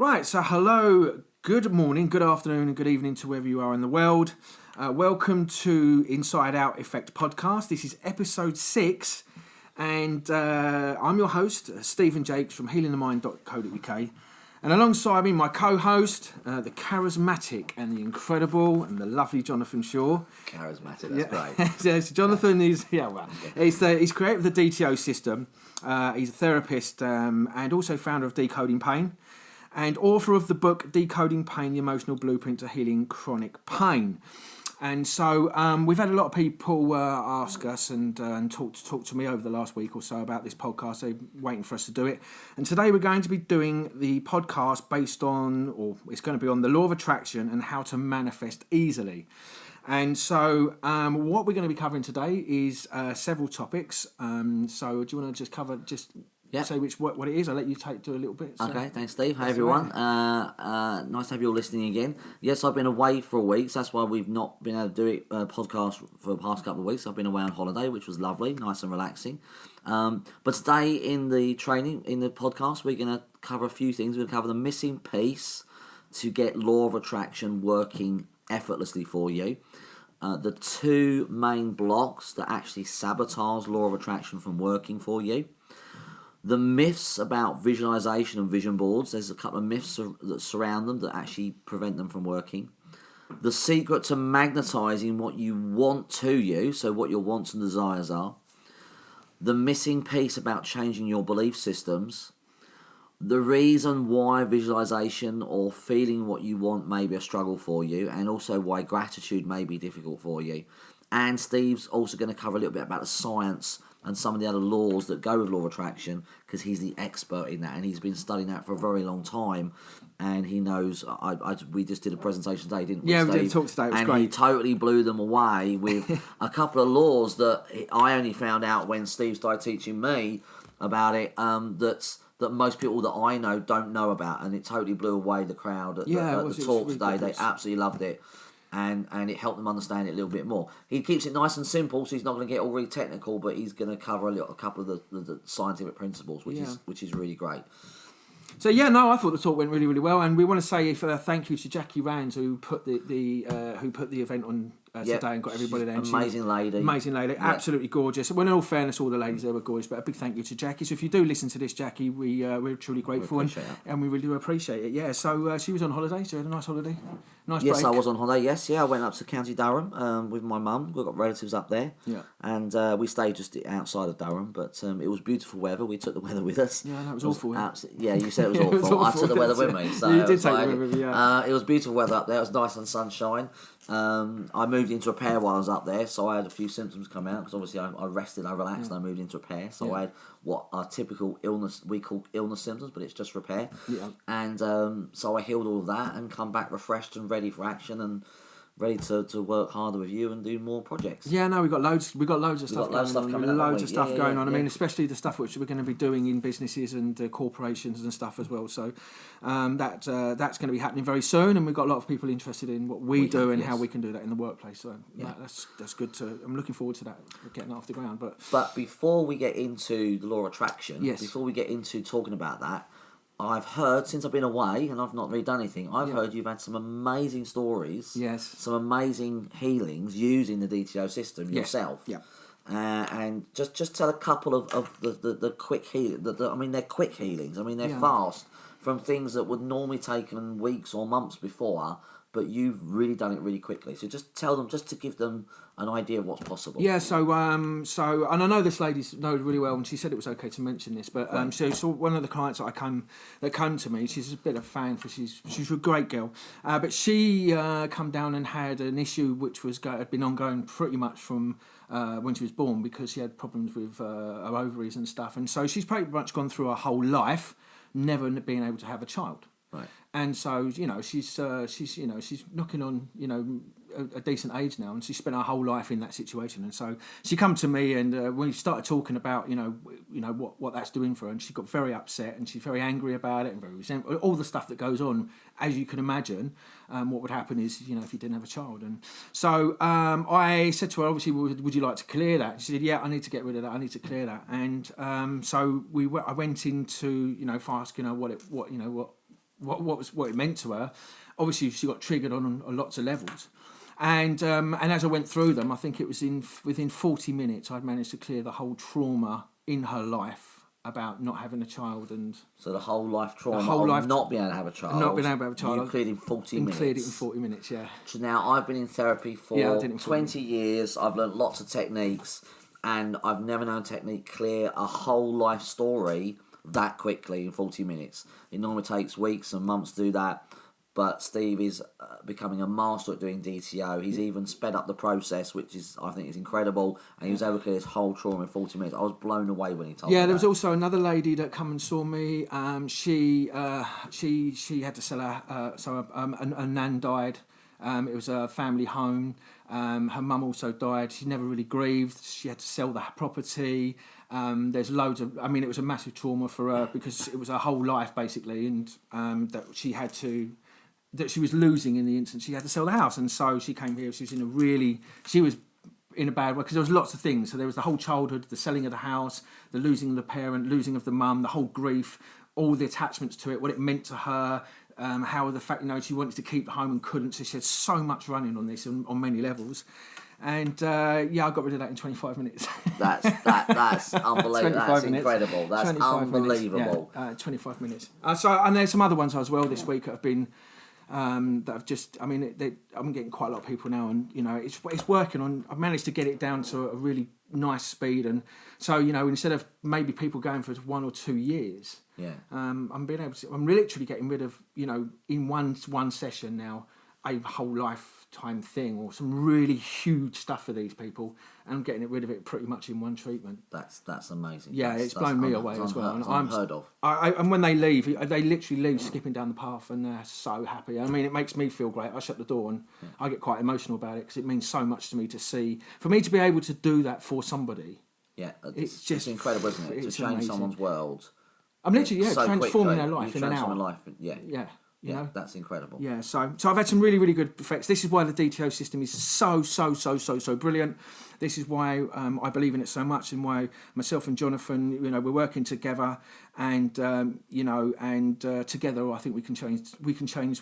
Right, so hello, good morning, good afternoon, and good evening to wherever you are in the world. Welcome to Inside Out Effect podcast. This is episode 6, and I'm your host, Stephen Jakes from healingthemind.co.uk. And alongside me, my co-host, the charismatic and the incredible and the lovely Jonathan Shaw. Charismatic, that's great. Yes, Jonathan is, he's creator of the DTO system. He's a therapist and also founder of Decoding Pain, and author of the book Decoding Pain, the Emotional Blueprint to Healing Chronic Pain. And so we've had a lot of people ask us and talk to me over the last week or so about this podcast. They're waiting for us to do it. And today we're going to be doing the podcast based on, or it's going to be on, the Law of Attraction and how to manifest easily. And so what we're going to be covering today is several topics. So do you want to just cover say what it is? I'll let you do a little bit. So. Okay, thanks, Steve. Hi, everyone. Nice to have you all listening again. Yes, I've been away for a week, so that's why we've not been able to do it podcast for the past couple of weeks. I've been away on holiday, which was lovely, nice and relaxing. But today in the podcast, we're going to cover a few things. We're going to cover the missing piece to get Law of Attraction working effortlessly for you. The two main blocks that actually sabotage Law of Attraction from working for you. The myths about visualization and vision boards. There's a couple of myths that surround them that actually prevent them from working. The secret to magnetizing what you want to you, so what your wants and desires are. The missing piece about changing your belief systems. The reason why visualization or feeling what you want may be a struggle for you, and also why gratitude may be difficult for you. And Steve's also going to cover a little bit about the science and some of the other laws that go with Law of Attraction, because he's the expert in that, and he's been studying that for a very long time, and he knows. We just did a presentation today, didn't we? Yeah, Steve? we did talk today. It was and great. He totally blew them away with a couple of laws that I only found out when Steve started teaching me about it. That most people that I know don't know about, and it totally blew away the crowd at the talk today. They absolutely loved it. And it helped them understand it a little bit more. He keeps it nice and simple, so he's not going to get all really technical, but he's going to cover a couple of the scientific principles, which is really great. So I thought the talk went really, really well, and we want to say thank you to Jackie Rands who put the event on today and got everybody there. Amazing lady, absolutely gorgeous. Well, in all fairness, all the ladies there were gorgeous, but a big thank you to Jackie. So if you do listen to this, Jackie, we're truly grateful and we really do appreciate it. Yeah. So she was on holiday. So you had a nice holiday, nice break. Yes, I was on holiday. Yes, I went up to County Durham with my mum. We've got relatives up there. Yeah. And we stayed just outside of Durham, but it was beautiful weather. We took the weather with us. Yeah, that was awful. Yeah, you said it was awful. I took the weather with me. So you did take the weather with you, yeah. It was beautiful weather up there. It was nice and sunshine. I moved into repair while I was up there, so I had a few symptoms come out, because obviously I rested, I relaxed, and I moved into repair. So I had what are typical illness, we call illness symptoms, but it's just repair. Yeah. And so I healed all of that and come back refreshed and ready for action and ready to work harder with you and do more projects. Yeah, no, we've got loads of stuff going on. I mean, Yeah. especially the stuff which we're going to be doing in businesses and corporations and stuff as well. So that's going to be happening very soon, and we've got a lot of people interested in what we do and how we can do that in the workplace. So that's good. I'm looking forward to that, getting that off the ground. But before we get into the Law of Attraction, before we get into talking about that, I've heard, since I've been away, and I've not really done anything, I've heard you've had some amazing stories, some amazing healings using the DTO system yourself. Yeah. And just tell a couple of the quick healing. I mean, they're quick healings. I mean, they're fast from things that would normally take them weeks or months before, but you've really done it really quickly. So just tell them, just to give them an idea of what's possible. Yeah, so and I know this lady knows really well, and she said it was okay to mention this, but so one of the clients that come to me, she's a bit of a fan, for she's a great girl, but she come down and had an issue which had been ongoing pretty much from when she was born, because she had problems with her ovaries and stuff, and so she's pretty much gone through her whole life never being able to have a child. Right. And so, she's knocking on, a decent age now, and she spent her whole life in that situation. And so she come to me, and when we started talking about, what that's doing for her, and she got very upset, and she's very angry about it, and very resentful, all the stuff that goes on, as you can imagine. What would happen is, if you didn't have a child. And so I said to her, obviously, would you like to clear that? She said, yeah, I need to get rid of that. I need to clear that. And so I went into, asking her what what it meant to her. Obviously, she got triggered on lots of levels. And as I went through them, I think it was within 40 minutes I'd managed to clear the whole trauma in her life about not having a child. And so the whole life trauma of not being able to have a child. Not being able to have a child. You cleared in 40 minutes. Cleared it in 40 minutes, yeah. So now I've been in therapy for 20 years. I've learned lots of techniques, and I've never known a technique clear a whole life story that quickly in 40 minutes. It normally takes weeks and months to do that. But Steve is becoming a master at doing DTO. He's even sped up the process, which I think is incredible. And he was able to clear this whole trauma in 40 minutes. I was blown away when he told me there was also another lady that come and saw me. She had to sell a nan died. It was a family home. Her mum also died. She never really grieved. She had to sell the property. There's loads of... it was a massive trauma for her because it was her whole life, basically, and that she had to... that she was losing in the instant she had to sell the house. And so she came here. She was in a bad way because there was lots of things. So there was the whole childhood, the selling of the house, the losing of the parent, losing of the mum, the whole grief, all the attachments to it, what it meant to her, how the fact, she wanted to keep the home and couldn't. So she had so much running on this on many levels. And I got rid of that in 25 minutes. That's unbelievable. That's incredible. That's unbelievable. Minutes. 25 minutes. And there's some other ones as well this week that have been... that I've just, I'm getting quite a lot of people now, and it's working on. I've managed to get it down to a really nice speed, and so instead of maybe people going for 1 or 2 years, I'm literally getting rid of in one session now a whole lifetime thing or some really huge stuff for these people, and I'm getting rid of it pretty much in one treatment. That's amazing. Yeah, it's blown me away as well. I'm unheard of. And when they leave, they literally leave skipping down the path, and they're so happy. It makes me feel great. I shut the door and I get quite emotional about it because it means so much to me for me to be able to do that for somebody. Yeah, it's just incredible, isn't it? To change amazing. Someone's world. I'm literally transforming their life in an hour. Yeah, that's incredible. Yeah, so I've had some really, really good effects. This is why the DTO system is so brilliant. This is why I believe in it so much, and why myself and Jonathan, we're working together, and together I think we can change. I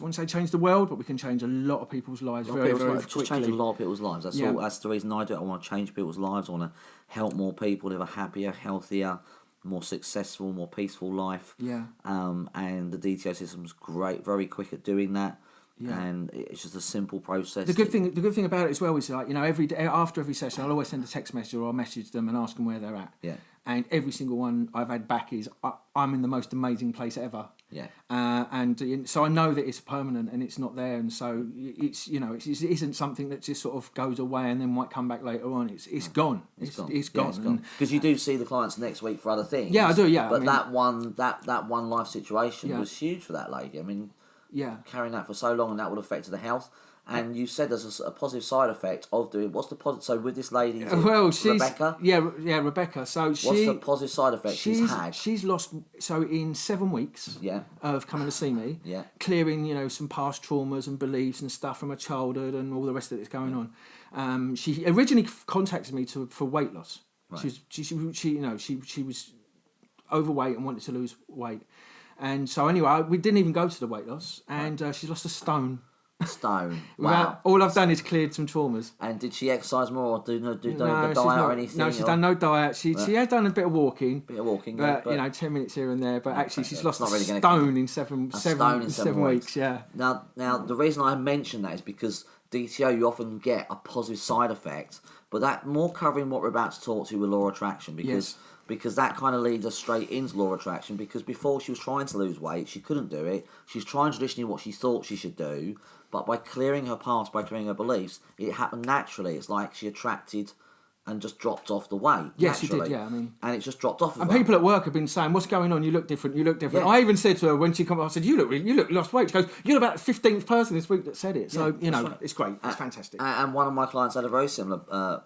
won't say change the world, but we can change a lot of people's lives very quickly. Just change a lot of people's lives. That's all. That's the reason I do it. I want to change people's lives. I want to help more people live a happier, healthier, more successful, more peaceful life. Yeah. And the DTO system's great, very quick at doing that. Yeah. And it's just a simple process. The good thing about it as well is every day after every session, I'll always send a text message or I'll message them and ask them where they're at. Yeah. And every single one I've had back is I'm in the most amazing place ever. Yeah. And so I know that it's permanent and it's not there, and so it isn't something that just sort of goes away and then might come back later on. It's gone. It's gone. Because you do see the clients next week for other things. Yeah, I do. Yeah. But that one life situation was huge for that lady. Carrying that for so long, and that would affect the health. And you said there's a positive side effect of doing... What's the positive... So with this lady, Rebecca? Yeah, Rebecca. So what's the positive side effect she's had? She's lost... So in 7 weeks of coming to see me, clearing, some past traumas and beliefs and stuff from her childhood and all the rest of it that's going on. She originally contacted me for weight loss. Right. She was overweight and wanted to lose weight. And so anyway, we didn't even go to the weight loss, and she's lost a stone. Wow. All I've done is cleared some traumas. And did she exercise more or do diet or anything? No, she's done no diet. She has done a bit of walking. But 10 minutes here and there. But actually, she's lost a stone in seven weeks. Yeah. Now, the reason I mention that is because DTO, you often get a positive side effect, but that more covering what we're about to talk to with Law of Attraction, because that kind of leads us straight into Law of Attraction, because before she was trying to lose weight, she couldn't do it. She's trying traditionally what she thought she should do, but by clearing her past, by clearing her beliefs, it happened naturally. It's like she attracted and just dropped off the weight. Yes, naturally. she did, yeah. And it's just dropped off. And people at work have been saying, "What's going on? You look different. Yeah. I even said to her when she came up, I said, "You look lost weight." She goes, "You're about the 15th person this week that said it." So right. It's great. It's fantastic. And one of my clients had a very similar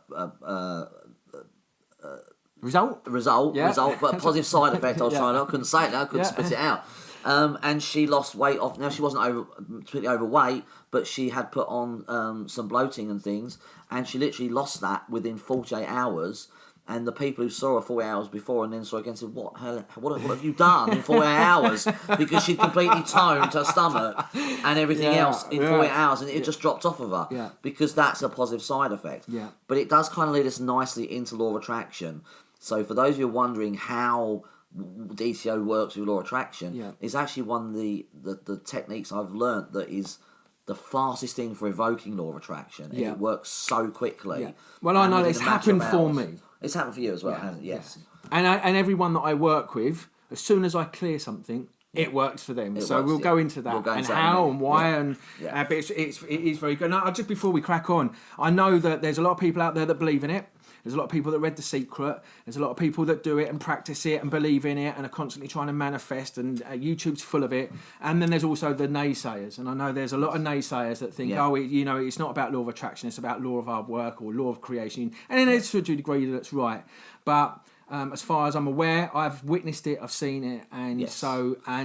result, but a positive side effect. I couldn't say it now. I couldn't spit it out. And she lost weight off. Now she wasn't completely overweight, but she had put on some bloating and things, and she literally lost that within 48 hours. And the people who saw her 40 hours before and then saw her again said, what have you done in 48 hours? Because she'd completely toned her stomach and everything else in 48 hours, and it just dropped off of her. Yeah. Because that's a positive side effect. Yeah. But it does kind of lead us nicely into Law of Attraction. So for those of you who are wondering how DTO works with Law of Attraction, it's actually one of the techniques I've learnt that is the fastest thing for evoking Law of Attraction. And it works so quickly. Yeah. Well, I know it's happened for me. It's happened for you as well, hasn't it? Yes. Yeah. And everyone that I work with, as soon as I clear something, it works for them. We'll go into that and how and why but it is very good. Now, just before we crack on, I know that there's a lot of people out there that believe in it. There's a lot of people that read The Secret. There's a lot of people that do it and practice it and believe in it and are constantly trying to manifest, and YouTube's full of it. And then there's also the naysayers. And I know there's a lot of naysayers that think, it's not about Law of Attraction, it's about Law of Hard Work or Law of Creation. And then there's to a degree that's right. But as far as I'm aware, I've witnessed it, I've seen it. And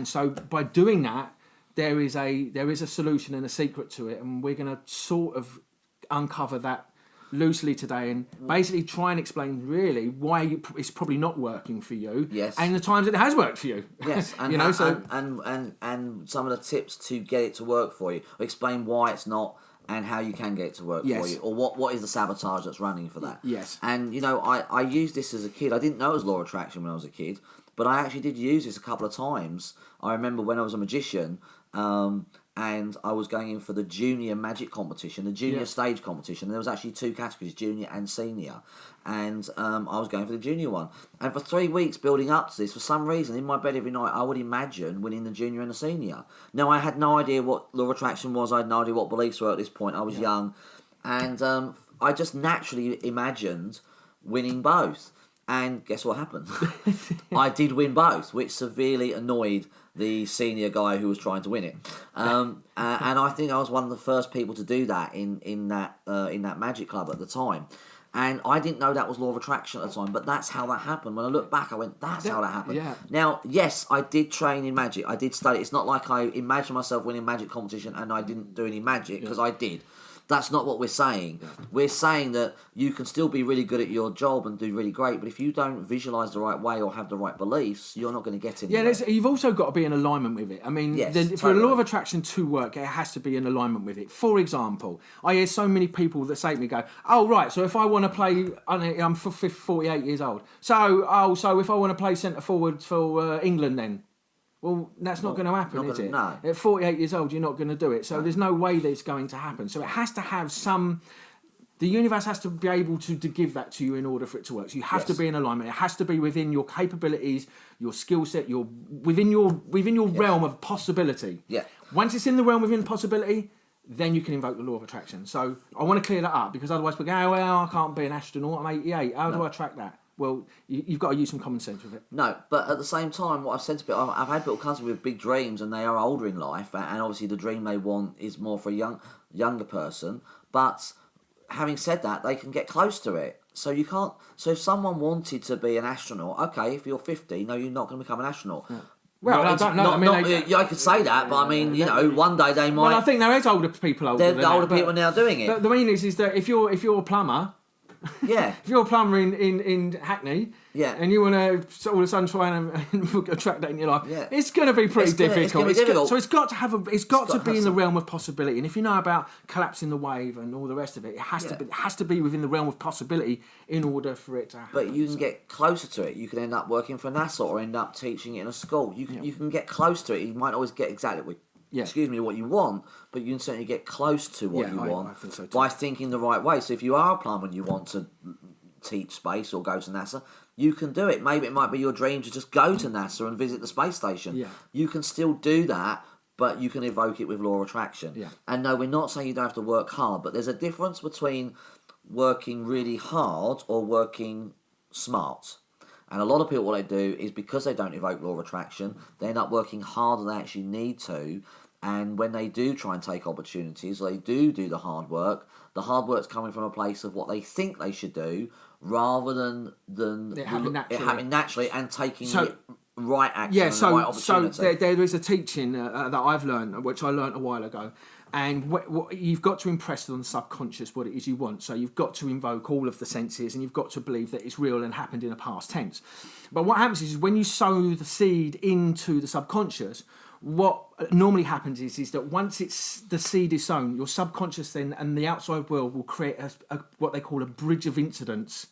so by doing that, there is a solution and a secret to it. And we're going to sort of uncover that loosely today and basically try and explain really why it's probably not working for you, and the times it has worked for you. And and some of the tips to get it to work for you. Explain why it's not and how you can get it to work for you, or what is the sabotage that's running for that. And I used this as a kid. I didn't know it was Law of Attraction when I was a kid, but I actually did use this a couple of times. I remember when I was a magician, and I was going in for the junior magic competition, the junior stage competition. And there was actually 2 categories, junior and senior. And I was going for the junior one. And for 3 weeks building up to this, for some reason, in my bed every night, I would imagine winning the junior and the senior. Now, I had no idea what Law of Attraction was. I had no idea what beliefs were at this point. I was young. And I just naturally imagined winning both. And guess what happened? I did win both, which severely annoyed the senior guy who was trying to win it. And I think I was one of the first people to do that in that magic club at the time. And I didn't know that was Law of Attraction at the time, but that's how that happened. When I look back, I went, that's how that happened. Yeah. Now, yes, I did train in magic. I did study. It's not like I imagined myself winning magic competition and I didn't do any magic, because I did. That's not what we're saying. Yeah. We're saying that you can still be really good at your job and do really great, but if you don't visualise the right way or have the right beliefs, you're not going to get anywhere. Yeah, you've also got to be in alignment with it. I mean, for the Law of Attraction to work, it has to be in alignment with it. For example, I hear so many people that say to me, go, oh, right, so if I want to play, I'm 48 years old, so if I want to play centre forward for England then? Well, that's not going to happen, is it? No. At 48 years old, you're not going to do it. So there's no way that it's going to happen. So it has to have some... The universe has to be able to give that to you in order for it to work. So you have to be in alignment. It has to be within your capabilities, your skill set, within your realm of possibility. Yeah. Once it's in the realm within possibility, then you can invoke the Law of Attraction. So I want to clear that up, because otherwise people go, oh, well, I can't be an astronaut, I'm 88. How do I track that? Well, you've got to use some common sense with it. No, but at the same time, what I've said to people, I've had people come to me with big dreams, and they are older in life, and obviously the dream they want is more for a younger person. But having said that, they can get close to it. So you can't. So if someone wanted to be an astronaut, okay, if you're 50, no, you're not going to become an astronaut. Yeah. Well, I don't know. I could say that, but I mean, one day they might. Well, I think there is older people. The older people now doing it. But the meaning is that if you're a plumber. Yeah. If you're a plumber in Hackney, and you want to all of a sudden try and attract that in your life, it's going to be pretty difficult. So it's got to be in the realm of possibility. And if you know about collapsing the wave and all the rest of it, it has to be within the realm of possibility in order for it to happen. But you can get closer to it. You can end up working for NASA or end up teaching it in a school. You can get close to it. You might always get exactly what you want, but you can certainly get close to what you want. I think so too. By thinking the right way. So if you are a plumber and you want to teach space or go to NASA, you can do it. Maybe it might be your dream to just go to NASA and visit the space station. Yeah. You can still do that, but you can evoke it with Law of Attraction. Yeah. And no, we're not saying you don't have to work hard, but there's a difference between working really hard or working smart. And a lot of people, what they do is, because they don't evoke Law of Attraction, they end up working harder than they actually need to. And when they do try and take opportunities, they do the hard work. The hard work's coming from a place of what they think they should do, rather than it happening naturally and taking the right action and the right opportunity. So there is a teaching that I've learned, which I learned a while ago, And you've got to impress on the subconscious what it is you want. So you've got to invoke all of the senses, and you've got to believe that it's real and happened in a past tense. But what happens is when you sow the seed into the subconscious, what normally happens is that once the seed is sown, your subconscious then and the outside world will create what they call a bridge of incidents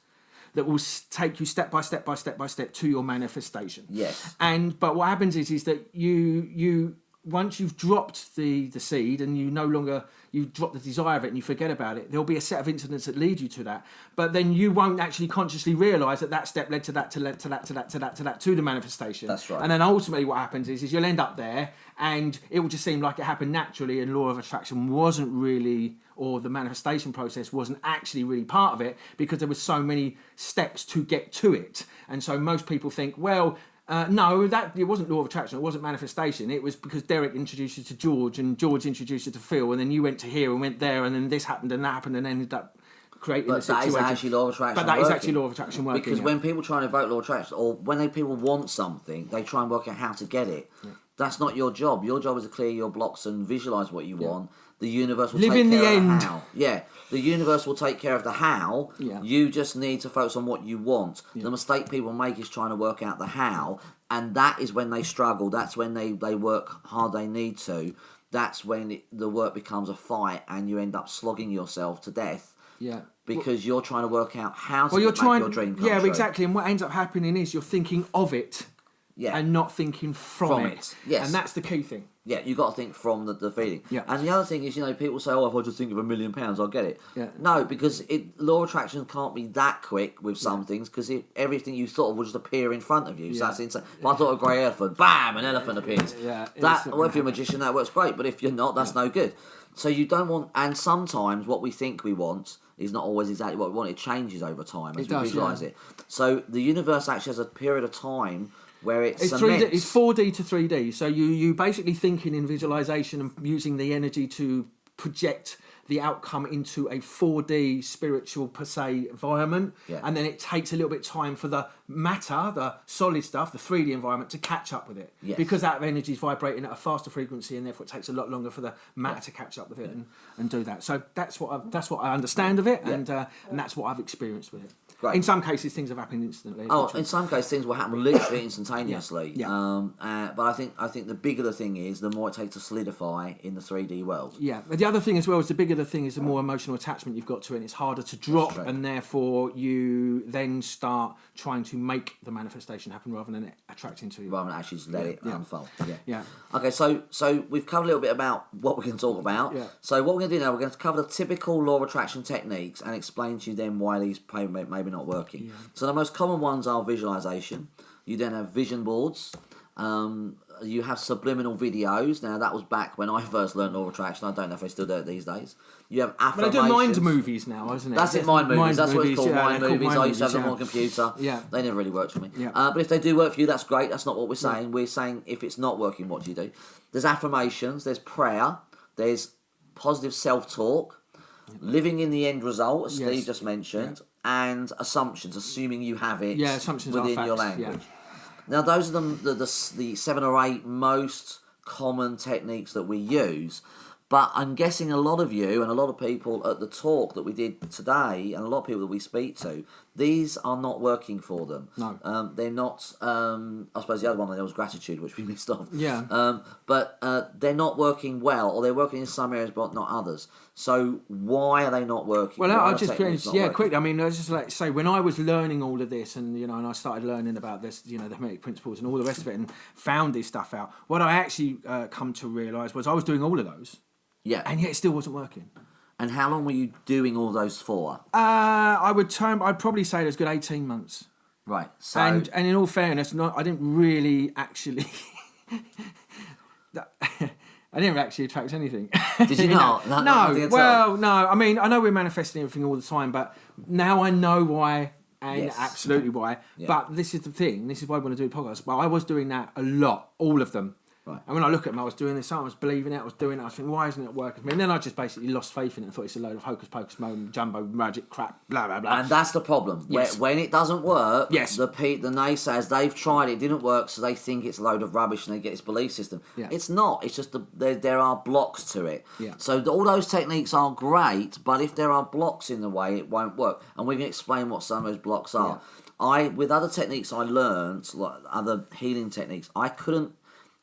that will take you step by step to your manifestation. Yes. But what happens is that you once you've dropped the seed and you drop the desire of it and you forget about it, there'll be a set of incidents that lead you to that. But then you won't actually consciously realise that step led to that, to the manifestation. That's right. And then ultimately what happens is you'll end up there and it will just seem like it happened naturally, and law of attraction wasn't really, or the manifestation process wasn't actually really part of it, because there were so many steps to get to it. And so most people think, well, no, that it wasn't law of attraction, it wasn't manifestation. It was because Derek introduced you to George, and George introduced you to Phil, and then you went to here and went there, and then this happened and that happened, and ended up creating the situation. But that is actually law of attraction. But that is actually law of attraction working. Because when people try and evoke law of attraction, or when people want something, they try and work out how to get it. Yeah. That's not your job. Your job is to clear your blocks and visualise what you want. The universe will take care of the how. Yeah, the universe will take care of the how. Yeah. You just need to focus on what you want. Yeah. The mistake people make is trying to work out the how, and that is when they struggle. That's when they work hard they need to. That's when the work becomes a fight, and you end up slogging yourself to death. Yeah. Because you're trying to work out how to make your dream come true. Yeah, exactly. And what ends up happening is you're thinking of it. Yeah. And not thinking from it. Yes. And that's the key thing. Yeah, you've got to think from the feeling. Yeah. And the other thing is, people say, oh, if I just think of £1 million, I'll get it. Yeah. No, because law of attraction can't be that quick with some things, because everything you thought of will just appear in front of you. Yeah. So that's insane. If I thought of a grey elephant, bam, an elephant appears. Yeah. If you're a magician, that works great. But if you're not, that's no good. So you don't want... And sometimes what we think we want is not always exactly what we want. It changes over time as we visualise it. So the universe actually has a period of time where it's 3D, it's 4D to 3D. So you basically thinking in visualization and using the energy to project the outcome into a 4D spiritual per se environment, and then it takes a little bit of time for the matter, the solid stuff, the 3D environment to catch up with it, because that energy is vibrating at a faster frequency, and therefore it takes a lot longer for the matter to catch up with it and do that. So that's what I understand of it, and that's what I've experienced with it. Great. In some cases, things have happened instantly. In some cases, things will happen literally instantaneously. But I think the bigger the thing is, the more it takes to solidify in the 3D world. Yeah. But the other thing as well is the bigger the thing is, the more emotional attachment you've got to it, and it's harder to drop, and therefore you then start trying to make the manifestation happen rather than it attracting to you. Rather than actually just let it unfold. Yeah. Okay, so we've covered a little bit about what we can talk about. Yeah. So what we're going to do now, we're going to cover the typical law of attraction techniques and explain to you then why these maybe not working. Yeah. So the most common ones are visualization. You then have vision boards. You have subliminal videos. Now that was back when I first learned law of attraction. I don't know if I still do it these days. You have affirmations. But they do mind movies now, isn't it? That's it, mind movies. That's what it's called, mind movies. I used to have them on a computer. Yeah. They never really worked for me. Yeah. But if they do work for you, that's great. That's not what we're saying. We're saying if it's not working, what do you do? There's affirmations. There's prayer. There's positive self-talk. Living in the end result, as Steve just mentioned. Yeah. And assumptions, assuming you have it within your language. Yeah. Now, those are the 7 or 8 most common techniques that we use. But I'm guessing a lot of you and a lot of people at the talk that we did today, and a lot of people that we speak to, these are not working for them. No. They're not... I suppose the other one there was gratitude, which we missed off. Yeah. But they're not working well, or they're working in some areas but not others. So why are they not working? Well, I'll just quickly. I mean, I just like to say, when I was learning all of this, and and I started learning about this, the Hermetic principles and all the rest of it, and found this stuff out, what I actually come to realise was I was doing all of those. Yeah. And yet it still wasn't working. And how long were you doing all those for? I'd probably say it was a good 18 months. Right. So and in all fairness, I didn't really actually I didn't actually attract anything. Did you not? No. I mean, I know we're manifesting everything all the time, but now I know why. And absolutely why. Yeah. But this is the thing. This is why I want to do a podcast. But I was doing that a lot, all of them. Right. And when I look at them, I was doing this, I was believing it, I was doing it, I was thinking, why isn't it working for me? And then I just basically lost faith in it and thought it's a load of hocus pocus, jumbo, magic, crap, blah, blah, blah. And that's the problem. Yes. When it doesn't work, Yes. the naysayers, they've tried it, didn't work, so they think it's a load of rubbish and they get this belief system. Yeah. It's not. It's just there are blocks to it. Yeah. So all those techniques are great, but if there are blocks in the way, it won't work. And we can explain what some of those blocks are. With other techniques I learned, like other healing techniques, I couldn't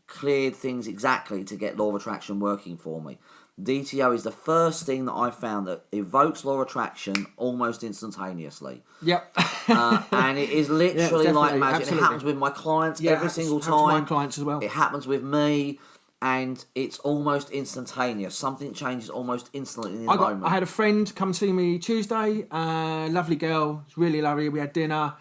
clear things exactly to get Law of Attraction working for me. DTO is the first thing that I found that evokes Law of Attraction almost instantaneously. Yep. And it is literally like magic. Absolutely. It happens with my clients every single time. Happens with my clients as well. It happens with me, and it's almost instantaneous. Something changes almost instantly in the moment. I had a friend come see me Tuesday. Lovely girl, really lovely. We had dinner.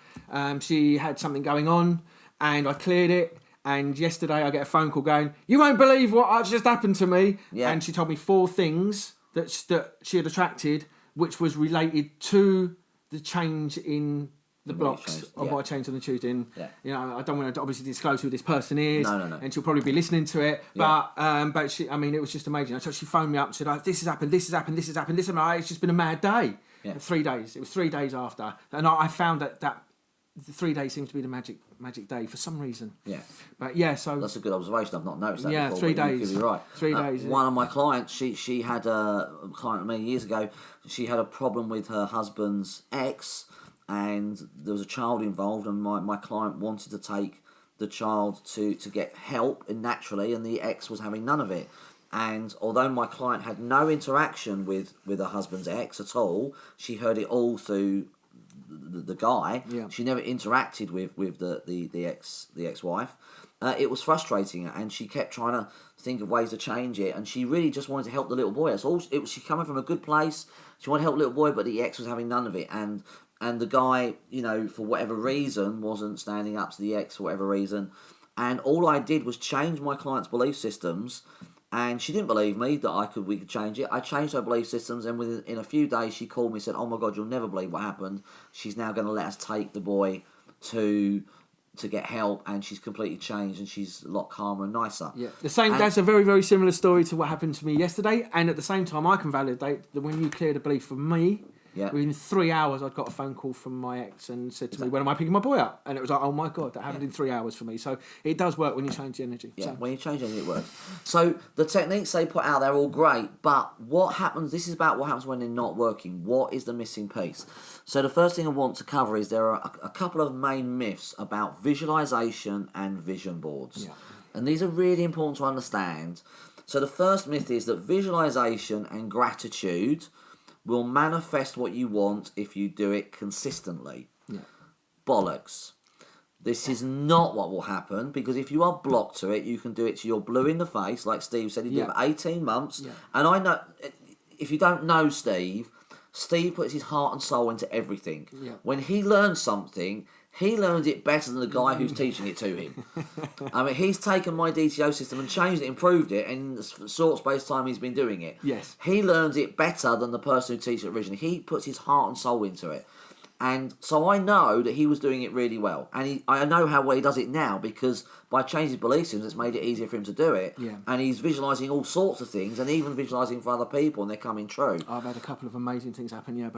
She had something going on, and I cleared it. And yesterday I get a phone call going, you won't believe what just happened to me. Yeah. And she told me 4 things that she had attracted, which was related to the change in the blocks of what I changed on the Tuesday. And, you know, I don't want to obviously disclose who this person is. No. And she'll probably be listening to it. But she, I mean, it was just amazing. So she phoned me up and said, this has happened, this has happened, this has happened, this has happened. It's just been a mad day. Yeah. 3 days. It was 3 days after. And I found that the 3 days seems to be the magic day for some reason. Yeah. But yeah, so that's a good observation. I've not noticed that before. 3 days. You could be right. 3 days. One of my clients, she had a client many years ago. She had a problem with her husband's ex, and there was a child involved. And my client wanted to take the child to get help, and naturally, and the ex was having none of it. And although my client had no interaction with her husband's ex at all, she heard it all through the guy. She never interacted with the ex-wife. It was frustrating, and she kept trying to think of ways to change it, and she really just wanted to help the little boy. That's all. She coming from a good place. She wanted to help the little boy, but the ex was having none of it, and the guy, you know, for whatever reason, wasn't standing up to the ex for whatever reason. And all I did was change my client's belief systems. And she didn't believe me that we could change it. I changed her belief systems, and within a few days, she called me and said, "Oh my God, you'll never believe what happened. She's now going to let us take the boy to get help, and she's completely changed, and she's a lot calmer and nicer." Yeah, that's a very, very similar story to what happened to me yesterday. And at the same time, I can validate that when you cleared a belief for me, within 3 hours, I'd got a phone call from my ex and said to me, "When am I picking my boy up?" And it was like, "Oh my God, that happened in 3 hours for me." So it does work when you change the energy. Yeah, when you change energy, it works. So the techniques they put out, they're all great, but what happens? This is about what happens when they're not working. What is the missing piece? So the first thing I want to cover is there are a couple of main myths about visualization and vision boards. Yeah. And these are really important to understand. So the first myth is that visualization and gratitude will manifest what you want if you do it consistently. Yeah. Bollocks. This is not what will happen, because if you are blocked to it, you can do it till you're blue in the face, like Steve said. He did it for 18 months. Yeah. And I know, if you don't know Steve puts his heart and soul into everything. Yeah. When he learns something, he learns it better than the guy who's teaching it to him. I mean, he's taken my DTO system and changed it, improved it in the short space of time he's been doing it. Yes. He learns it better than the person who teaches it originally. He puts his heart and soul into it. And so I know that he was doing it really well. And I know how well he does it now, because by changing his belief systems, it's made it easier for him to do it. Yeah. And he's visualising all sorts of things, and even visualising for other people, and they're coming true. I've had a couple of amazing things happen,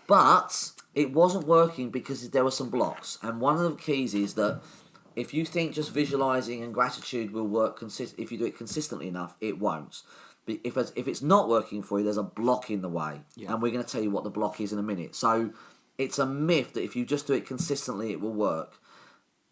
But it wasn't working because there were some blocks. And one of the keys is that if you think just visualising and gratitude will work, if you do it consistently enough, it won't. If it's not working for you, there's a block in the way. Yeah. And we're going to tell you what the block is in a minute. So it's a myth that if you just do it consistently, it will work.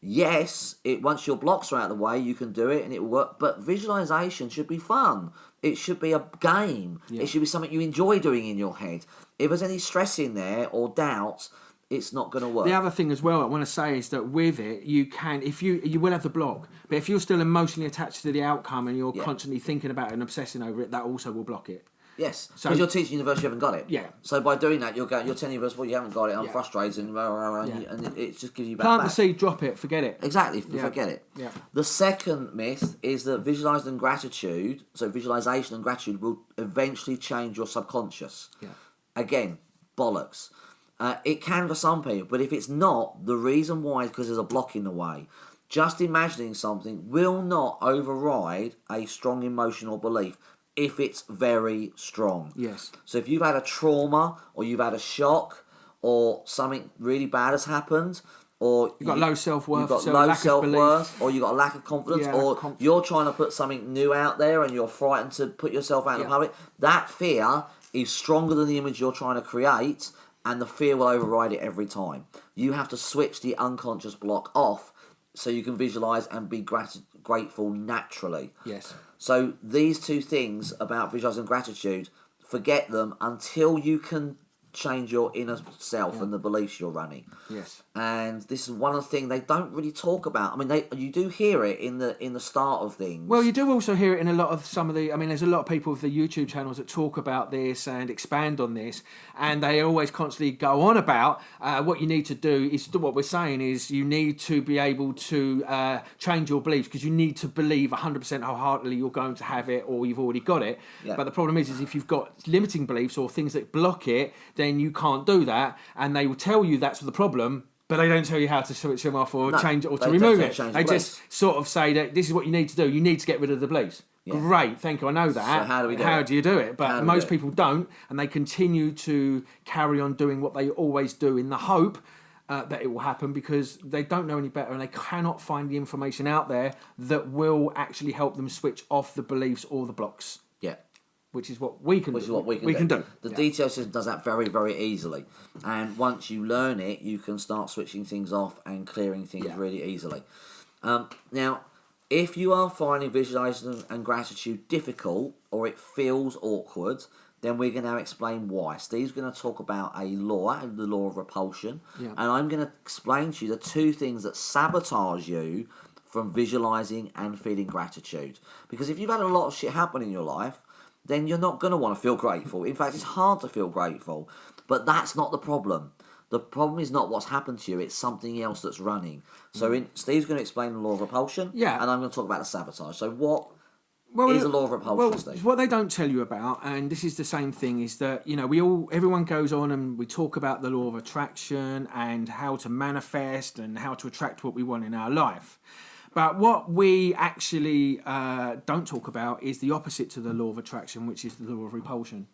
Yes, once your blocks are out of the way, you can do it and it will work. But visualisation should be fun. It should be a game. Yeah. It should be something you enjoy doing in your head. If there's any stress in there or doubt, it's not going to work. The other thing as well I want to say is that with it, you can, you will have the block, but if you're still emotionally attached to the outcome and you're constantly thinking about it and obsessing over it, that also will block it. Yes, because you're teaching universe, you haven't got it. Yeah. So by doing that, you're telling the universe, well, you haven't got it, I'm frustrated, and it just gives you back. Plant the seed, drop it, forget it. Exactly, forget it. Yeah. The second myth is that visualisation and gratitude will eventually change your subconscious. Yeah. Again, bollocks. It can for some people, but if it's not, the reason why is because there's a block in the way. just imagining something will not override a strong emotional belief if it's very strong. Yes. So if you've had a trauma, or you've had a shock, or something really bad has happened, or You've got low self-worth, you've got so low lack of self-worth, belief. or you've got a lack of confidence, Yeah, or you're trying to put something new out there and you're frightened to put yourself out in the public, that fear is stronger than the image you're trying to create, and the fear will override it every time. You have to switch the unconscious block off so you can visualize and be grateful naturally. Yes. So these two things about visualizing gratitude, forget them until you can change your inner self and the beliefs you're running. Yes. And this is one of the things they don't really talk about. I mean, you do hear it in the start of things. Well, you do also hear it in a lot of there's a lot of people with the YouTube channels that talk about this and expand on this, and they always constantly go on about what you need to do is, what we're saying is, you need to be able to change your beliefs, because you need to believe 100% wholeheartedly you're going to have it, or you've already got it. Yeah. But the problem is if you've got limiting beliefs or things that block it, then you can't do that, and they will tell you that's the problem, but they don't tell you how to switch them off or change it or to remove it. They just sort of say that this is what you need to do. You need to get rid of the beliefs. Yeah. Great, thank you, I know that. So how do we do How it? do you do it? But most people don't, and they continue to carry on doing what they always do in the hope that it will happen, because they don't know any better and they cannot find the information out there that will actually help them switch off the beliefs or the blocks. Yeah. Which is what we can do. The DTO system does that very, very easily. And once you learn it, you can start switching things off and clearing things really easily. Now, if you are finding visualization and gratitude difficult, or it feels awkward, then we're going to explain why. Steve's going to talk about the law of repulsion. Yeah. And I'm going to explain to you the two things that sabotage you from visualizing and feeling gratitude. Because if you've had a lot of shit happen in your life, then you're not going to want to feel grateful. In fact, it's hard to feel grateful. But that's not the problem. The problem is not what's happened to you, it's something else that's running. So Steve's going to explain the law of repulsion, and I'm going to talk about the sabotage. So what is the law of repulsion, Steve? What they don't tell you about, and this is the same thing, is that, everyone goes on and we talk about the law of attraction and how to manifest and how to attract what we want in our life. But what we actually don't talk about is the opposite to the law of attraction, which is the law of repulsion.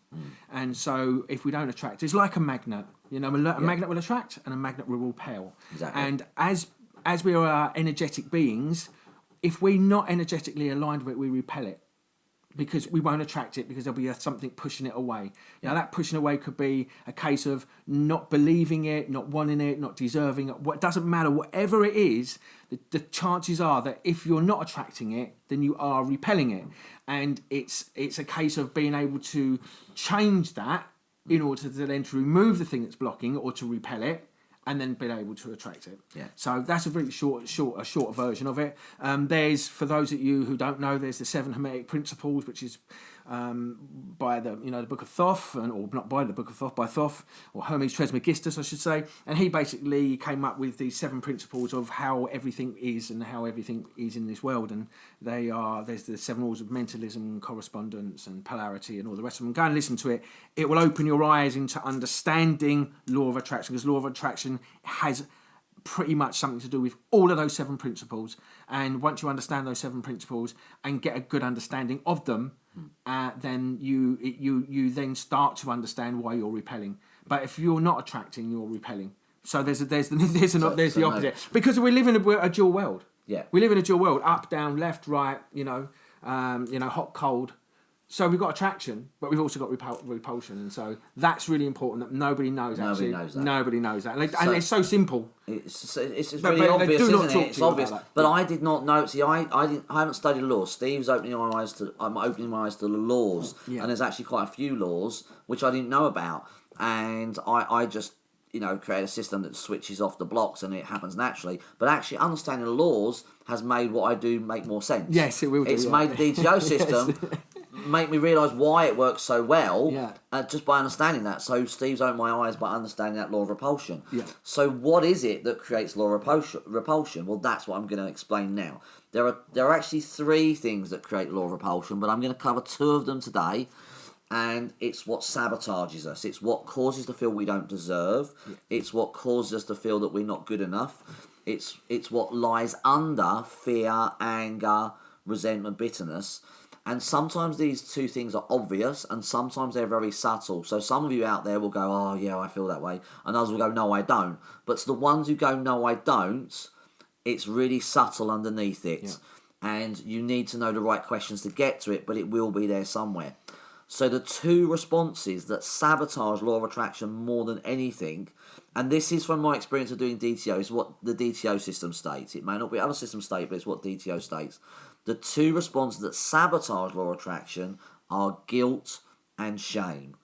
And so if we don't attract, it's like a magnet. A magnet will attract and a magnet will repel. Exactly. And as we are energetic beings, if we're not energetically aligned with it, we repel it. Because we won't attract it, because there'll be something pushing it away. Now, that pushing away could be a case of not believing it, not wanting it, not deserving it. What doesn't matter, whatever it is, the chances are that if you're not attracting it, then you are repelling it. And it's a case of being able to change that in order to then to remove the thing that's blocking or to repel it, and then being able to attract it. Yeah. So that's a very short version of it. There's, for those of you who don't know, there's the 7 Hermetic Principles, which is by the Book of Thoth, or not by the Book of Thoth, by Thoth, or Hermes Trismegistus, I should say. And he basically came up with these 7 principles of how everything is and how everything is in this world. And there's the 7 rules of mentalism, correspondence, and polarity, and all the rest of them. Go and listen to it. It will open your eyes into understanding law of attraction, because law of attraction has pretty much something to do with all of those 7 principles. And once you understand those 7 principles and get a good understanding of them, then you then start to understand why you're repelling. But if you're not attracting, you're repelling. So there's the opposite. Because we live in a dual world. Yeah. We live in a dual world: up, down, left, right. Hot, cold. So we've got attraction, but we've also got repulsion, and so that's really important that nobody knows. Nobody knows that, and it's so simple. It's really obvious, isn't it? It's obvious. But I did not know. See, I haven't studied law. Steve's opening my eyes to. I'm opening my eyes to the laws, and there's actually quite a few laws which I didn't know about, and I just create a system that switches off the blocks and it happens naturally. But actually understanding the laws has made what I do make more sense. Yes, it will do. It's made the DTO system make me realise why it works so well just by understanding that. So Steve's opened my eyes by understanding that law of repulsion. Yeah. So what is it that creates law of repulsion? Well, that's what I'm going to explain now. There are actually 3 things that create law of repulsion, but I'm going to cover 2 of them today. And it's what sabotages us. It's what causes us to feel we don't deserve. Yeah. It's what causes us to feel that we're not good enough. It's what lies under fear, anger, resentment, bitterness. And sometimes these two things are obvious and sometimes they're very subtle. So some of you out there will go, oh yeah, I feel that way. And others will go, no, I don't. But to the ones who go, no, I don't, it's really subtle underneath it. Yeah. And you need to know the right questions to get to it, but it will be there somewhere. So the two responses that sabotage law of attraction more than anything, and this is from my experience of doing DTO, is what the DTO system states. It may not be other systems state, but it's what DTO states. The two responses that sabotage law of attraction are guilt and shame.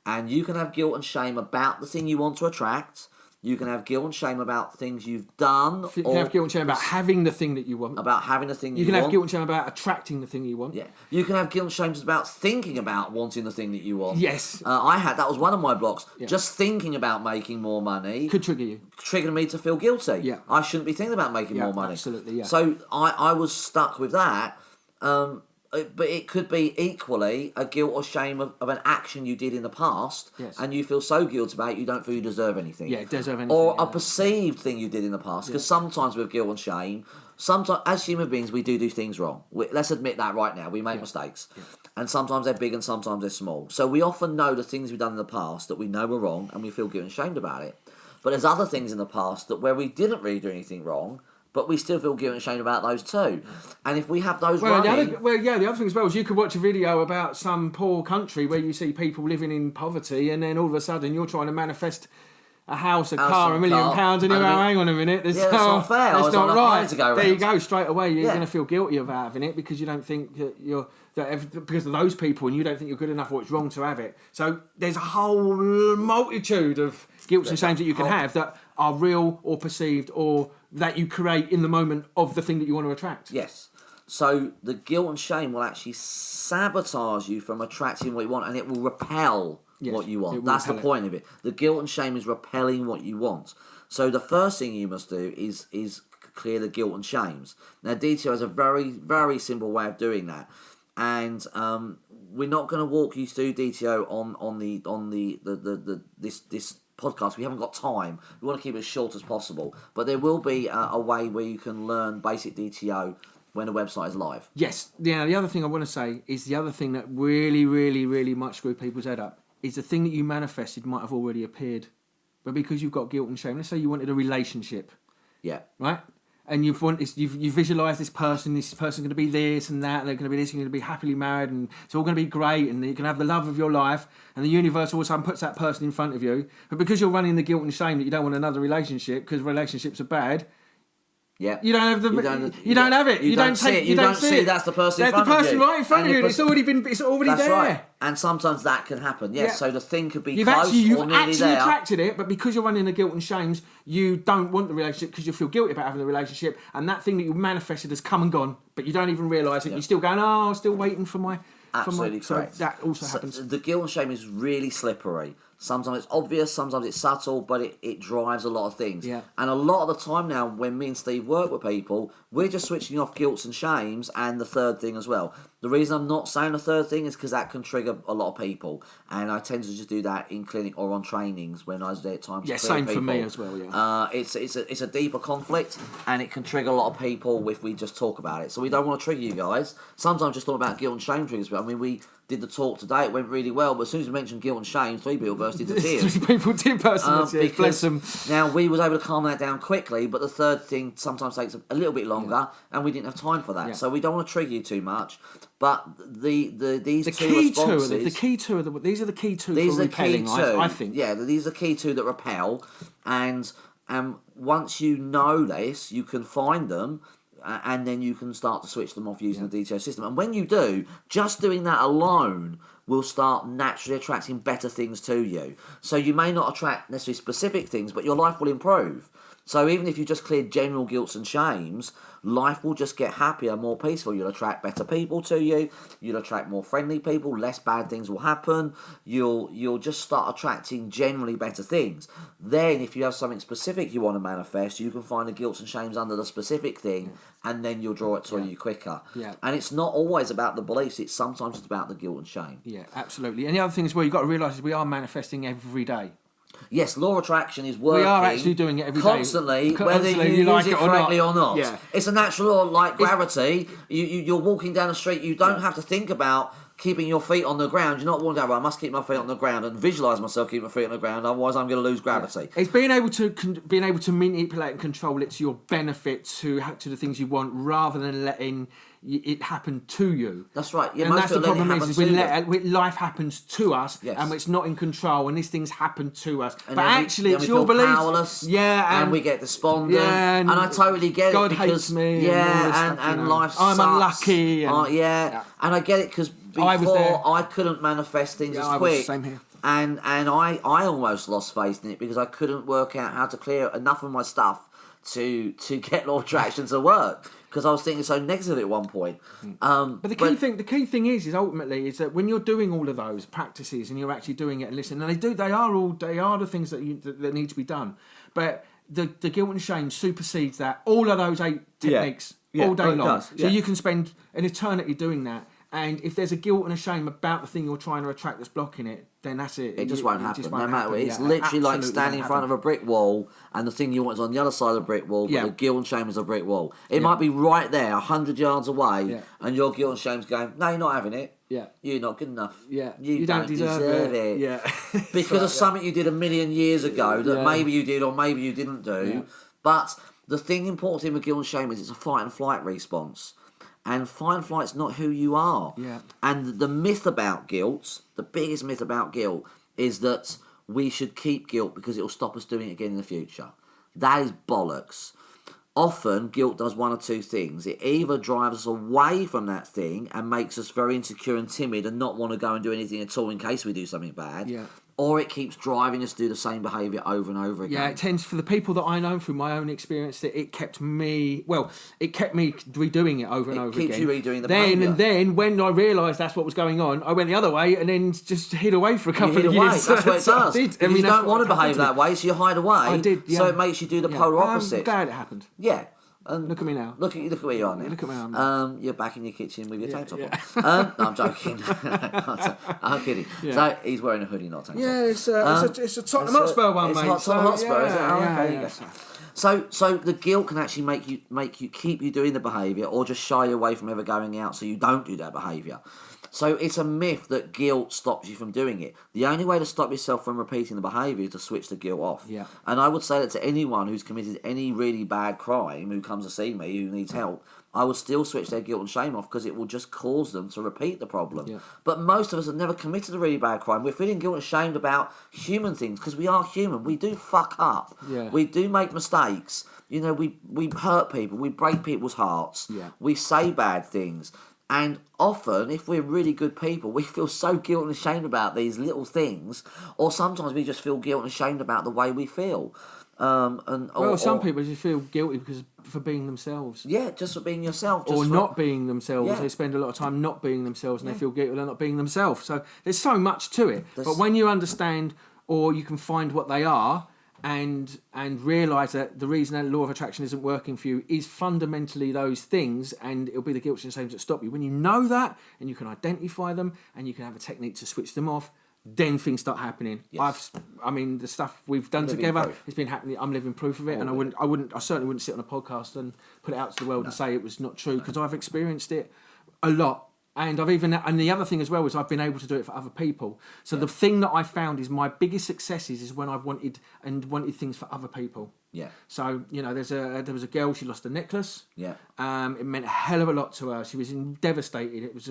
And you can have guilt and shame about the thing you want to attract. You can have guilt and shame about things you've done. You can have guilt and shame about having the thing that you want. About having the thing you want. You can have guilt and shame about attracting the thing you want. Yeah. You can have guilt and shame about thinking about wanting the thing that you want. Yes. That was one of my blocks. Yeah. Just thinking about making more money. Could trigger you. Triggered me to feel guilty. Yeah. I shouldn't be thinking about making more money. Absolutely, yeah. So I was stuck with that. But it could be equally a guilt or shame of an action you did in the past, yes. and you feel so guilty about it, you don't feel you deserve anything. Yeah, deserve anything. Or a perceived thing you did in the past, because sometimes with guilt and shame, sometimes as human beings we do things wrong. Let's admit that right now. We make mistakes. Yeah. And sometimes they're big and sometimes they're small. So we often know the things we've done in the past that we know were wrong, and we feel guilt and shamed about it. But there's other things in the past that where we didn't really do anything wrong, but we still feel guilt and shame about those too. And if we have those running... the other thing as well is you could watch a video about some poor country where you see people living in poverty and then all of a sudden you're trying to manifest a house, a car, £1 million, and you're going, hang on a minute, that's not fair. That's not right. There you go, straight away you're going to feel guilty about having it because you don't think that because of those people and you don't think you're good enough or it's wrong to have it. So there's a whole multitude of guilt and shames that you can have that are real or perceived or that you create in the moment of the thing that you want to attract. Yes. So the guilt and shame will actually sabotage you from attracting what you want, and it will repel what you want. That's the point of it. The guilt and shame is repelling what you want. So the first thing you must do is clear the guilt and shames. Now DTO has a very, very simple way of doing that. And we're not going to walk you through DTO on this podcast. We haven't got time. We want to keep it as short as possible. But there will be a way where you can learn basic DTO when the website is live. Yes. Yeah. The other thing I want to say is the other thing that really, really, really might screw people's head up is the thing that you manifested might have already appeared, but because you've got guilt and shame. Let's say you wanted a relationship. Yeah. Right. And you've visualised this person's going to be this and that, and they're going to be this, and you're going to be happily married, and it's all going to be great, and you can have the love of your life, and the universe all of a sudden puts that person in front of you. But because you're running the guilt and shame that you don't want another relationship because relationships are bad, yeah, you don't have the you don't have it. You don't see that's the person. That's the person right in front of you. It's already there. Right. And sometimes that can happen. Yes. Yeah. So the thing could be you've close actually or nearly there. Attracted it, but because you're running the guilt and shames, you don't want the relationship because you feel guilty about having the relationship, and that thing that you manifested has come and gone, but you don't even realise it. Yeah. You're still going, I'm still waiting for my. Absolutely correct. So that also happens. The guilt and shame is really slippery. Sometimes it's obvious, sometimes it's subtle, but it drives a lot of things. Yeah. And a lot of the time now, when me and Steve work with people, we're just switching off guilts and shames and the third thing as well. The reason I'm not saying the third thing is because that can trigger a lot of people. And I tend to just do that in clinic or on trainings when I was there at times. Yeah, same people. For me as well, yeah. It's a deeper conflict and it can trigger a lot of people if we just talk about it. So we don't want to trigger you guys. Sometimes just talk about guilt and shame triggers. But I mean, we did the talk today, it went really well, but as soon as we mentioned guilt and shame, 3 people burst into tears. 3 people did burst into tears, bless them. Now, we was able to calm that down quickly, but the third thing sometimes takes a little bit longer, and we didn't have time for that. Yeah. So we don't want to trigger you too much, but these two responses... These are the key two for repelling, I think. Yeah, these are the key two that repel, and once you know this, you can find them, and then you can start to switch them off using the DTO system. And when you do, just doing that alone will start naturally attracting better things to you. So you may not attract necessarily specific things, but your life will improve. So even if you just clear general guilts and shames, life will just get happier, more peaceful. You'll attract better people to you. You'll attract more friendly people. Less bad things will happen. You'll just start attracting generally better things. Then, if you have something specific you want to manifest, you can find the guilts and shames under the specific thing, and then you'll draw it to you quicker. Yeah. And it's not always about the beliefs. It's sometimes it's about the guilt and shame. Yeah, absolutely. And the other thing as well, you've got to realise is we are manifesting every day. yes, law of attraction is working. We are actually doing it every day. Constantly, whether you like use it correctly or not. Yeah. It's a natural law, like gravity. You're walking down the street, you don't have to think about keeping your feet on the ground. You're not walking down, I must keep my feet on the ground and visualise myself keeping my feet on the ground, otherwise I'm going to lose gravity. It's being able to manipulate and control it to your benefit, to the things you want, rather than letting it happen to you. That's right. Yeah, and that's the problem is when life happens to us, and it's not in control, and these things happen to us. And but actually, it's your belief. Powerless, and we get despondent. Yeah, and I totally get God it because hates me. and life sucks. I'm unlucky. And I get it because before I couldn't manifest things as quick. Same here. And I almost lost faith in it because I couldn't work out how to clear enough of my stuff to get law of attraction to work, because I was thinking so negative at one point. But the key thing is ultimately that when you're doing all of those practices and you're actually doing it and listening, and they are the things that need to be done. But the guilt and shame supersedes that, all of those 8 techniques all day long. So you can spend an eternity doing that. And if there's a guilt and a shame about the thing you're trying to attract that's blocking it, then that's it. It just won't happen. No matter what. It's literally like standing in front of a brick wall and the thing you want is on the other side of the brick wall, but the guilt and shame is a brick wall. It might be right there, 100 yards away, and your guilt and shame's going, no, you're not having it. Yeah. You're not good enough. Yeah. You don't deserve it. Yeah. Because of something you did a million years ago that maybe you did or maybe you didn't do. Yeah. But the thing important with guilt and shame is it's a fight and flight response. And fight and flight's not who you are. Yeah. And the myth about guilt, the biggest myth about guilt, is that we should keep guilt because it'll stop us doing it again in the future. That is bollocks. Often, guilt does one or two things. It either drives us away from that thing and makes us very insecure and timid and not want to go and do anything at all in case we do something bad. Or it keeps driving us to do the same behaviour over and over again. Yeah, it tends, for the people that I know through my own experience, that it kept me redoing it over and over again. It keeps you redoing the behaviour. And then, when I realised that's what was going on, I went the other way and then just hid away for a couple of years. That's what it does. You don't want to behave that way, so you hide away. I did, So it makes you do the polar opposite. I'm glad it happened. Yeah. Look at me now. Look at where you are now. Look at me now. You're back in your kitchen with your tank top on. No, I'm joking. I'm kidding. So he's wearing a hoodie, not a tank top. Yeah, it's a Tottenham Hotspur one, mate. It's Tottenham Hotspur, is it? Okay. So the guilt can actually make you keep you doing the behaviour, or just shy you away from ever going out so you don't do that behaviour. So it's a myth that guilt stops you from doing it. The only way to stop yourself from repeating the behaviour is to switch the guilt off. Yeah. And I would say that to anyone who's committed any really bad crime who comes to see me, who needs help, I would still switch their guilt and shame off because it will just cause them to repeat the problem. Yeah. But most of us have never committed a really bad crime. We're feeling guilt and shamed about human things because we are human. We do fuck up. Yeah. We do make mistakes. You know, we hurt people. We break people's hearts. Yeah. We say bad things. And often, if we're really good people, we feel so guilt and ashamed about these little things, or sometimes we just feel guilt and ashamed about the way we feel. Some people just feel guilty for being themselves. Yeah, just for being yourself. Or not being themselves. Yeah. They spend a lot of time not being themselves, and they feel guilty for not being themselves. So there's so much to it. But when you understand, or you can find what they are, and realise that the reason that law of attraction isn't working for you is fundamentally those things, and it'll be the guilt and shame that stop you. When you know that, and you can identify them, and you can have a technique to switch them off, then things start happening. Yes. The stuff we've done together, it's been happening. I'm living proof of it, and I certainly wouldn't sit on a podcast and put it out to the world and say it was not true, because I've experienced it a lot. And and the other thing as well is I've been able to do it for other people. So the thing that I found is my biggest successes is when I've wanted things for other people. Yeah. So there was a girl, she lost a necklace. Yeah. It meant a hell of a lot to her. She was devastated. It was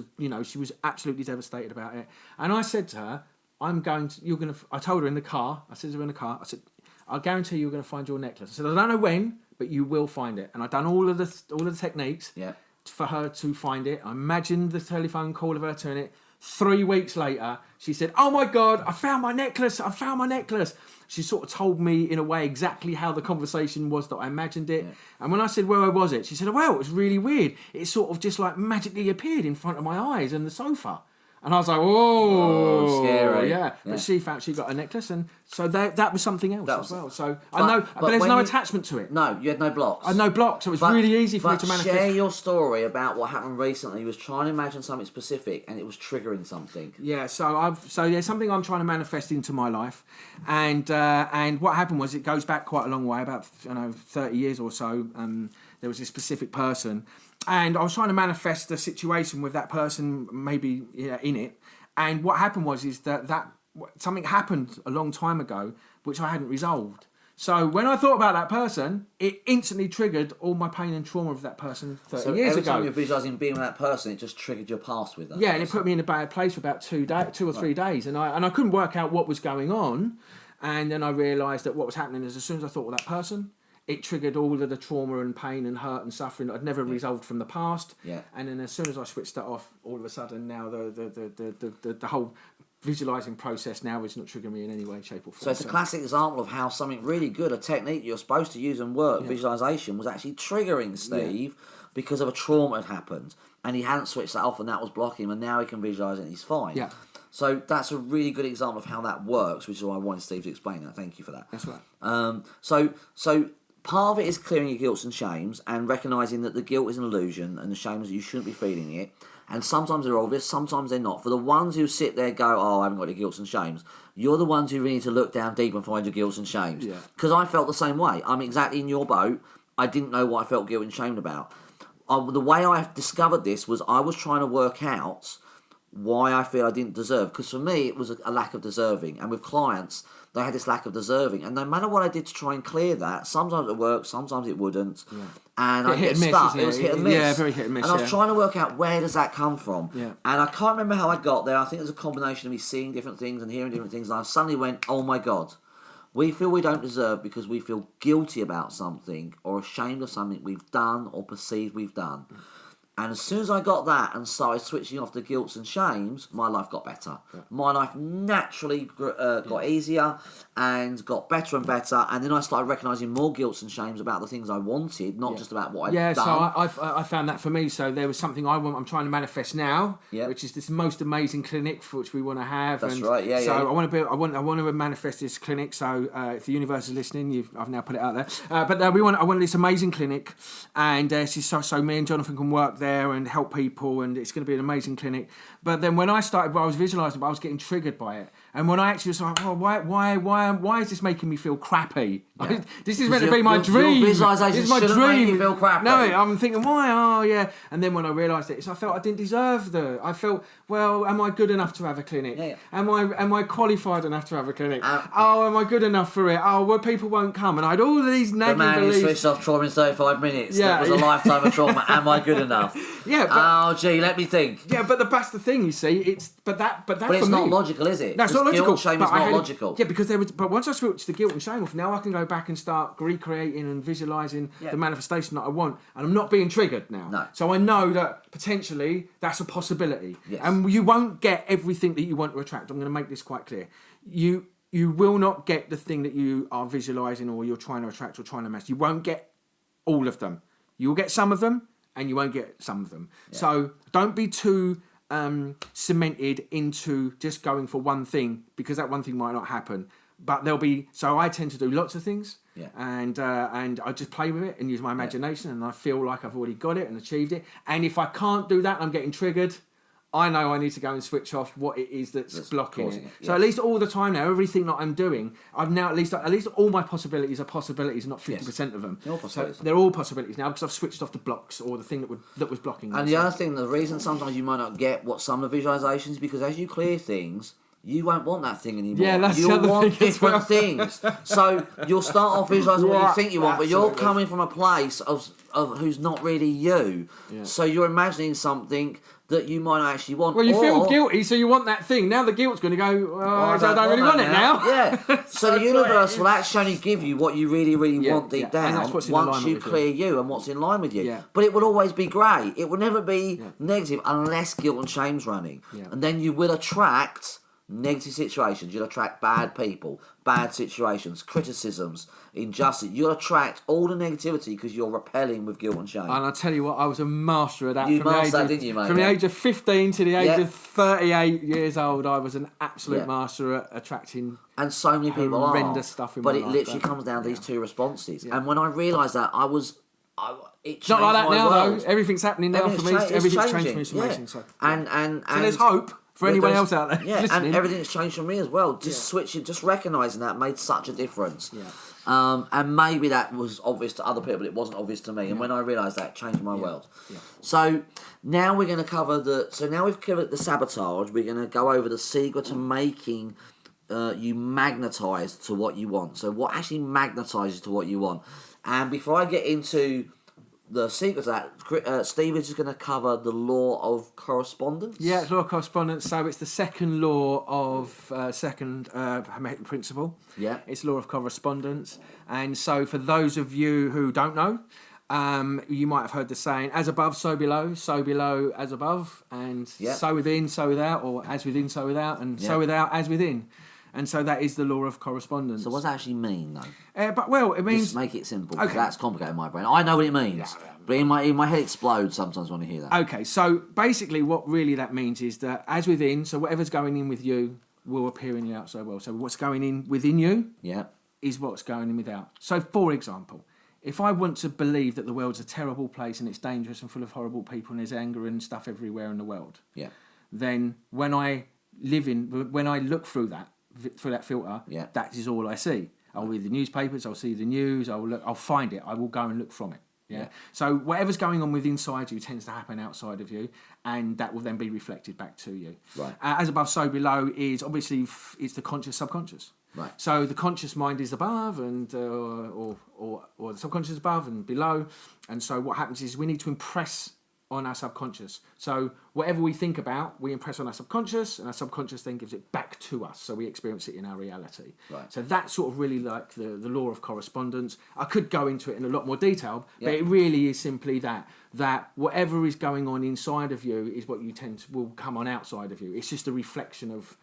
she was absolutely devastated about it. And I said to her, I told her in the car. I said to her in the car, I said, I guarantee you're going to find your necklace. I said, I don't know when, but you will find it. And I've done all of the techniques. Yeah. For her to find it. I imagined the telephone call of her turning it. 3 weeks later, she said, "Oh my God, I found my necklace. I found my necklace." She sort of told me in a way exactly how the conversation was that I imagined it. Yeah. And when I said, "Where was it?" She said, "Well, it was really weird. It sort of just like magically appeared in front of my eyes on the sofa." And I was like, whoa, scary. Yeah. But she found she got a necklace, and so that was something else as well. So I know, but there's when no attachment to it. No, you had no blocks. I had no blocks, so it was really easy for me to manifest. Share your story about what happened recently. You was trying to imagine something specific, and it was triggering something. Yeah, so there's something I'm trying to manifest into my life, and what happened was it goes back quite a long way, about 30 years or so. There was a specific person, and I was trying to manifest a situation with that person, maybe in it. And what happened was that something happened a long time ago, which I hadn't resolved. So when I thought about that person, it instantly triggered all my pain and trauma of that person 30 years ago. So every time you're visualising being with that person, it just triggered your past with that person. And it put me in a bad place for about 2 or 3 days. And I couldn't work out what was going on. And then I realised that what was happening is as soon as I thought of that person, it triggered all of the trauma and pain and hurt and suffering that I'd never resolved from the past. Yeah. And then as soon as I switched that off, all of a sudden now the whole visualising process now is not triggering me in any way, shape or form. So it's a classic example of how something really good, a technique you're supposed to use and work, visualisation, was actually triggering Steve because of a trauma that happened. And he hadn't switched that off, and that was blocking him, and now he can visualise it and he's fine. Yeah. So that's a really good example of how that works, which is why I wanted Steve to explain that. Thank you for that. That's right. So part of it is clearing your guilt and shames and recognising that the guilt is an illusion and the shame is that you shouldn't be feeling it. And sometimes they're obvious, sometimes they're not. For the ones who sit there and go, I haven't got any guilt and shames, you're the ones who really need to look down deep and find your guilt and shames. Because I felt the same way. I'm exactly in your boat. I didn't know what I felt guilt and shamed about. The way I discovered this was I was trying to work out why I feel I didn't deserve. Because for me, it was a lack of deserving. And with clients, they had this lack of deserving. And no matter what I did to try and clear that, sometimes it worked, sometimes it wouldn't. Yeah. And I get stuck. It was hit and miss. Yeah, very hit and miss. And I was trying to work out where does that come from. Yeah. And I can't remember how I got there. I think it was a combination of me seeing different things and hearing different things. And I suddenly went, oh my God. We feel we don't deserve because we feel guilty about something or ashamed of something we've done or perceived we've done. And as soon as I got that and started switching off the guilts and shames, my life got better. Yeah. My life naturally got easier and got better and better. And then I started recognising more guilts and shames about the things I wanted, not just about what I'd done. Yeah, so I found that for me. So there was something I'm trying to manifest now, which is this most amazing clinic for which we want to have. That's right. Yeah. So I want to manifest this clinic. So if the universe is listening, I've now put it out there. But I want this amazing clinic, and so me and Jonathan can work there and help people, and it's going to be an amazing clinic. But then when I started, I was visualising, but I was getting triggered by it. And when I actually was like, oh, why is this making me feel crappy? Yeah. This is meant to be my dream. Your visualisation this is my shouldn't dream. Make you feel crappy. No, I'm thinking, why? Oh, yeah. And then when I realised it, I felt I didn't deserve I felt, well, am I good enough to have a clinic? Yeah. Am I qualified enough to have a clinic? Am I good enough for it? Oh, well, people won't come. And I had all of these nagging beliefs. The man who switched off trauma in 35 minutes. Yeah. That was a lifetime of trauma. Am I good enough? Yeah. Let me think. Yeah, but that's the thing, you see. But it's not logical, is it? That's not logical. Guilt, shame is not logical. Yeah, because but once I switched the guilt and shame off, now I can go back and start recreating and visualising the manifestation that I want, and I'm not being triggered now. No. So I know that potentially that's a possibility. Yes. And you won't get everything that you want to attract. I'm going to make this quite clear. You will not get the thing that you are visualising or you're trying to attract or trying to match. You won't get all of them. You'll get some of them, and you won't get some of them. Yeah. So don't be too cemented into just going for one thing, because that one thing might not happen. But there'll be. So I tend to do lots of things, and I just play with it and use my imagination, and I feel like I've already got it and achieved it. And if I can't do that, I'm getting triggered. I know I need to go and switch off what it is that's blocking it. Yes. So at least all the time now, everything that I'm doing, I've now at least all my possibilities are possibilities, not 50% of them. They're all possibilities. So they're all possibilities now because I've switched off the blocks or the thing that was blocking them. And the other thing, the reason sometimes you might not get what some of the visualizations, because as you clear things, you won't want that thing anymore. Yeah, that's You'll the other want thing different things. So you'll start off visualising what you think you want, but you're coming from a place of who's not really you. Yeah. So you're imagining something that you might not actually want. Well, you feel guilty, so you want that thing. Now the guilt's going to go, I don't really want it now. Yeah. So the universe will actually only give you what you really, really want deep down once you clear you and what's in line with you. Yeah. But it will always be grey. It will never be negative unless guilt and shame's running. Yeah. And then you will attract negative situations. You'll attract bad people, bad situations, criticisms, injustice. You'll attract all the negativity because you're repelling with guilt and shame. And I tell you what, I was a master of that. You mastered that, didn't you, mate? From the age of 15 to the age of 38 years old, I was an absolute master at attracting. And so many people horrendous stuff in my life. But it literally comes down to these two responses. And when I realised that, it changed not like that my now, world. though. Everything's happening now for me. Everything's changed for me. It's amazing. So there's hope for anyone else out there. Yeah, and everything's changed for me as well. Just switching, just recognising that made such a difference. Yeah. And maybe that was obvious to other people, but it wasn't obvious to me. And when I realised that, it changed my world. Yeah. So now we're going to cover now we've covered the sabotage. We're going to go over the secret to making you magnetise to what you want. So what actually magnetises to what you want? And before I get into the secret to that, Steve is just going to cover the law of correspondence. Yeah, law of correspondence. So it's the second law of second Hermetic principle. Yeah. It's law of correspondence. And so for those of you who don't know, you might have heard the saying, as above, so below, as above, and so within, so without, or as within, so without, and so without, as within. And so that is the law of correspondence. So what does that actually mean, though? It means... Just make it simple. Okay. That's complicated in my brain. I know what it means. But in my head explodes sometimes when I hear that. Okay, so basically what really that means is that as within, so whatever's going in with you will appear in the outside world. So what's going in within you is what's going in without. So for example, if I want to believe that the world's a terrible place and it's dangerous and full of horrible people and there's anger and stuff everywhere in the world, then when I look through that filter, that is all I see. I'll read the newspapers, I'll see the news, I'll find it, I will go and look from it. Yeah. So whatever's going on with inside you tends to happen outside of you, and that will then be reflected back to you. Right. As above, so below is obviously it's the conscious, subconscious. Right. So the conscious mind is above, and or the subconscious is above and below, and so what happens is we need to impress on our subconscious. So whatever we think about, we impress on our subconscious, and our subconscious then gives it back to us, so we experience it in our reality. Right. So that's sort of really like the law of correspondence. I could go into it in a lot more detail, but it really is simply that whatever is going on inside of you is what you will come on outside of you. It's just a reflection of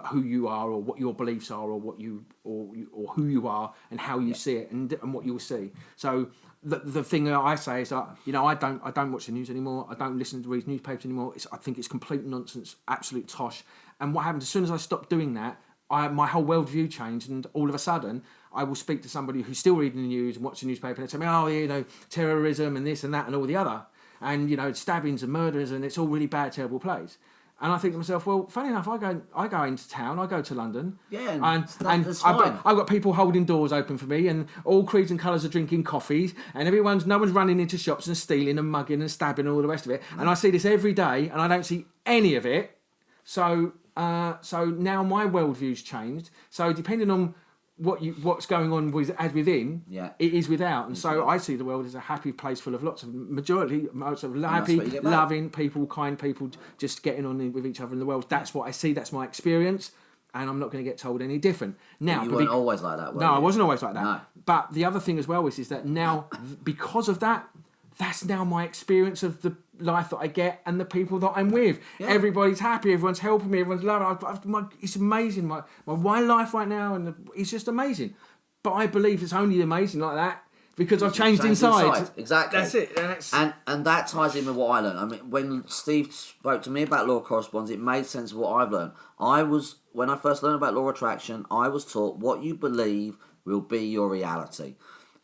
who you are, or what your beliefs are, or what you or who you are, and how you see it, and what you will see. So the thing that I say is that I don't watch the news anymore. I don't listen to read newspapers anymore. I think it's complete nonsense, absolute tosh. And what happens as soon as I stop doing that, my whole worldview changed, and all of a sudden I will speak to somebody who's still reading the news and watching the newspaper, and they tell me, terrorism and this and that and all the other, and stabbings and murders, and it's all really bad, terrible place. And I think to myself, well, funny enough, I go into town, I go to London, and that's fine. I've got people holding doors open for me, and all creeds and colours are drinking coffees, and no one's running into shops and stealing and mugging and stabbing and all the rest of it. And I see this every day, and I don't see any of it. So now my worldview's changed. So depending on what's going on as within, it is without. And so I see the world as a happy place full of lots of happy, loving people, kind people, just getting on with each other in the world. That's what I see. That's my experience. And I'm not going to get told any different. Now, you weren't always like that, were you? No, I wasn't always like that. No. But the other thing as well is that now, because of that, that's now my experience of the life that I get and the people that I'm with. Yeah. Everybody's happy, everyone's helping me, everyone's loving. It's amazing. My life right now, and it's just amazing. But I believe it's only amazing like that because I've changed inside. Exactly. That's it. And that ties in with what I learned. I mean, when Steve spoke to me about law of correspondence, it made sense of what I've learned. When I first learned about law of attraction, I was taught what you believe will be your reality.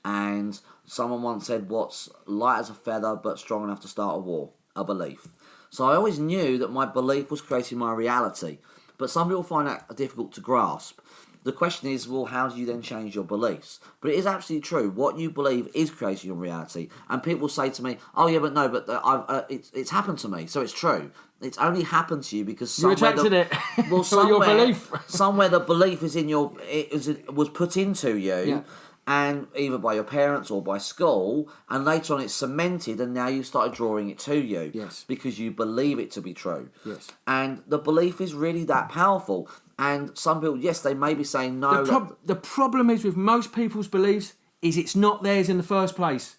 And someone once said, what's light as a feather but strong enough to start a war? A belief. So I always knew that my belief was creating my reality. But some people find that difficult to grasp. The question is, well, how do you then change your beliefs? But it is absolutely true. What you believe is creating your reality. And people say to me, oh, yeah, but no, but it's happened to me, so it's true. It's only happened to you because you attracted it. Well, your belief. somewhere the belief is was put into you. Yeah. And either by your parents or by school, and later on it's cemented, and now you started drawing it to you. Yes. Because you believe it to be true. Yes. And the belief is really that powerful. And some people, yes, they may be saying no. The problem is with most people's beliefs is it's not theirs in the first place.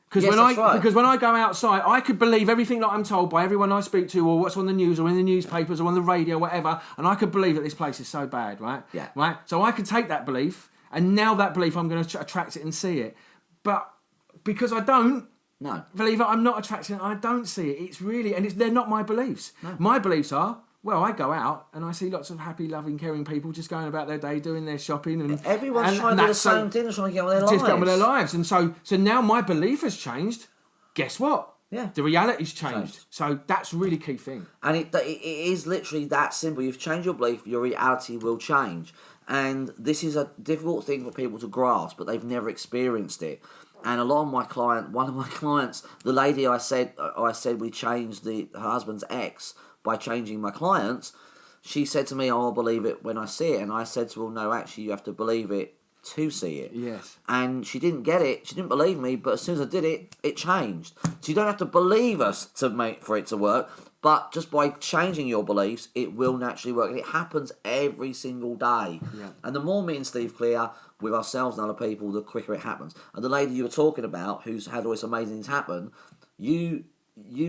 Because Yes, when I go outside, I could believe everything that I'm told by everyone I speak to, or what's on the news, or in the newspapers, or on the radio, or whatever, and I could believe that this place is so bad, right? Yeah. Right. So I could take that belief, and now that belief, I'm going to attract it and see it. But because I don't believe it, I'm not attracting it. I don't see it. It's really, and they're not my beliefs. No. My beliefs are. Well, I go out and I see lots of happy, loving, caring people just going about their day, doing their shopping, and everyone's trying to do the same thing, trying to get on with their lives. Just get on with their lives, and so now my belief has changed. Guess what? Yeah, the reality's changed. So that's a really key thing. And it is literally that simple. You've changed your belief, your reality will change. And this is a difficult thing for people to grasp, but they've never experienced it. And one of my clients, the lady I said we changed her husband's ex by changing my clients, she said to me, I'll believe it when I see it. And I said to her, no, actually, you have to believe it to see it. Yes. And she didn't get it. She didn't believe me, but as soon as I did it, it changed. So you don't have to believe us for it to work, but just by changing your beliefs, it will naturally work. And it happens every single day. Yeah. And the more me and Steve clear with ourselves and other people, the quicker it happens. And the lady you were talking about, who's had all this amazing things happen, you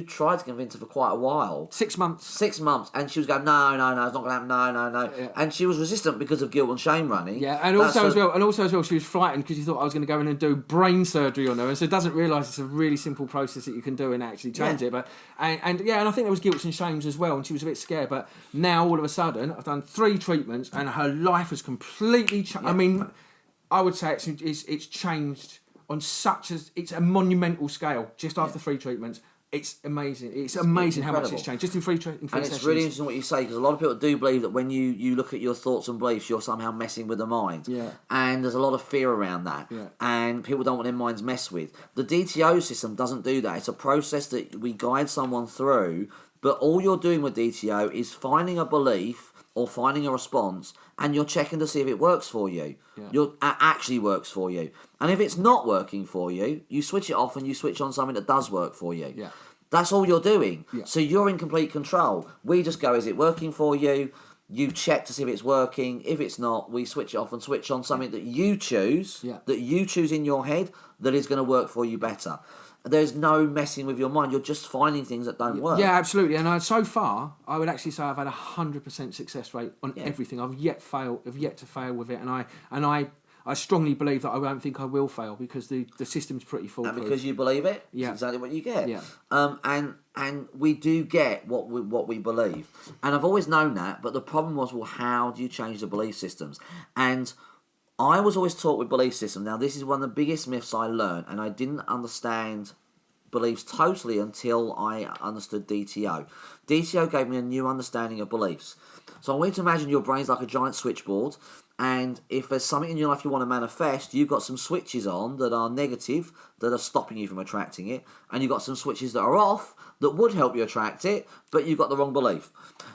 tried to convince her for quite a while. 6 months. 6 months. And she was going, no, it's not going to happen, no. Yeah. And she was resistant because of guilt and shame running. Yeah, and also as well, she was frightened because she thought I was going to go in and do brain surgery on her, and so doesn't realise it's a really simple process that you can do and actually change it. But and I think there was guilt and shames as well, and she was a bit scared. But now all of a sudden, I've done 3 treatments, and her life has completely changed. Yeah. I mean, I would say it's changed on it's a monumental scale just after 3 treatments. It's amazing. It's amazing how much it's changed just in 3 sessions. And it's really interesting what you say, because a lot of people do believe that when you look at your thoughts and beliefs, you're somehow messing with the mind. Yeah. And there's a lot of fear around that. Yeah. And people don't want their minds messed with. The DTO system doesn't do that. It's a process that we guide someone through, but all you're doing with DTO is finding a belief or finding a response, and you're checking to see if it works for you. Yeah. Actually works for you. And if it's not working for you, you switch it off and you switch on something that does work for you. Yeah. That's all you're doing. Yeah. So you're in complete control. We just go, is it working for you? You check to see if it's working. If it's not, we switch it off and switch on something that you choose, that you choose in your head, that is going to work for you better. There's no messing with your mind. You're just finding things that don't work. Yeah, absolutely. And so far, I would actually say I've had 100% success rate on everything. I've yet to fail with it, and I strongly believe that I don't think I will fail because the system's pretty foolproof. And because you believe it, it's exactly what you get. Yeah. And we do get what we believe. And I've always known that, but the problem was, well, how do you change the belief systems? And I was always taught with belief systems. Now, this is one of the biggest myths I learned, and I didn't understand beliefs totally until I understood DTO. DTO gave me a new understanding of beliefs. So I want you to imagine your brain's like a giant switchboard, and if there's something in your life you want to manifest, you've got some switches on that are negative, that are stopping you from attracting it, and you've got some switches that are off that would help you attract it, but you've got the wrong belief.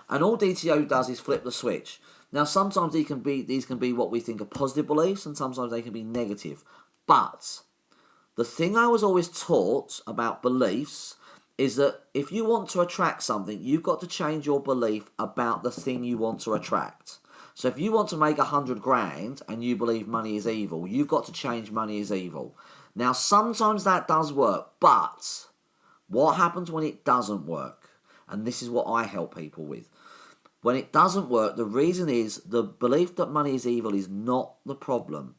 And all DTO does is flip the switch. Now, sometimes these can be what we think are positive beliefs, and sometimes they can be negative. But the thing I was always taught about beliefs is that if you want to attract something, you've got to change your belief about the thing you want to attract. So if you want to make 100 grand and you believe money is evil, you've got to change money is evil. Now, sometimes that does work, but what happens when it doesn't work? And this is what I help people with. When it doesn't work, the reason is the belief that money is evil is not the problem.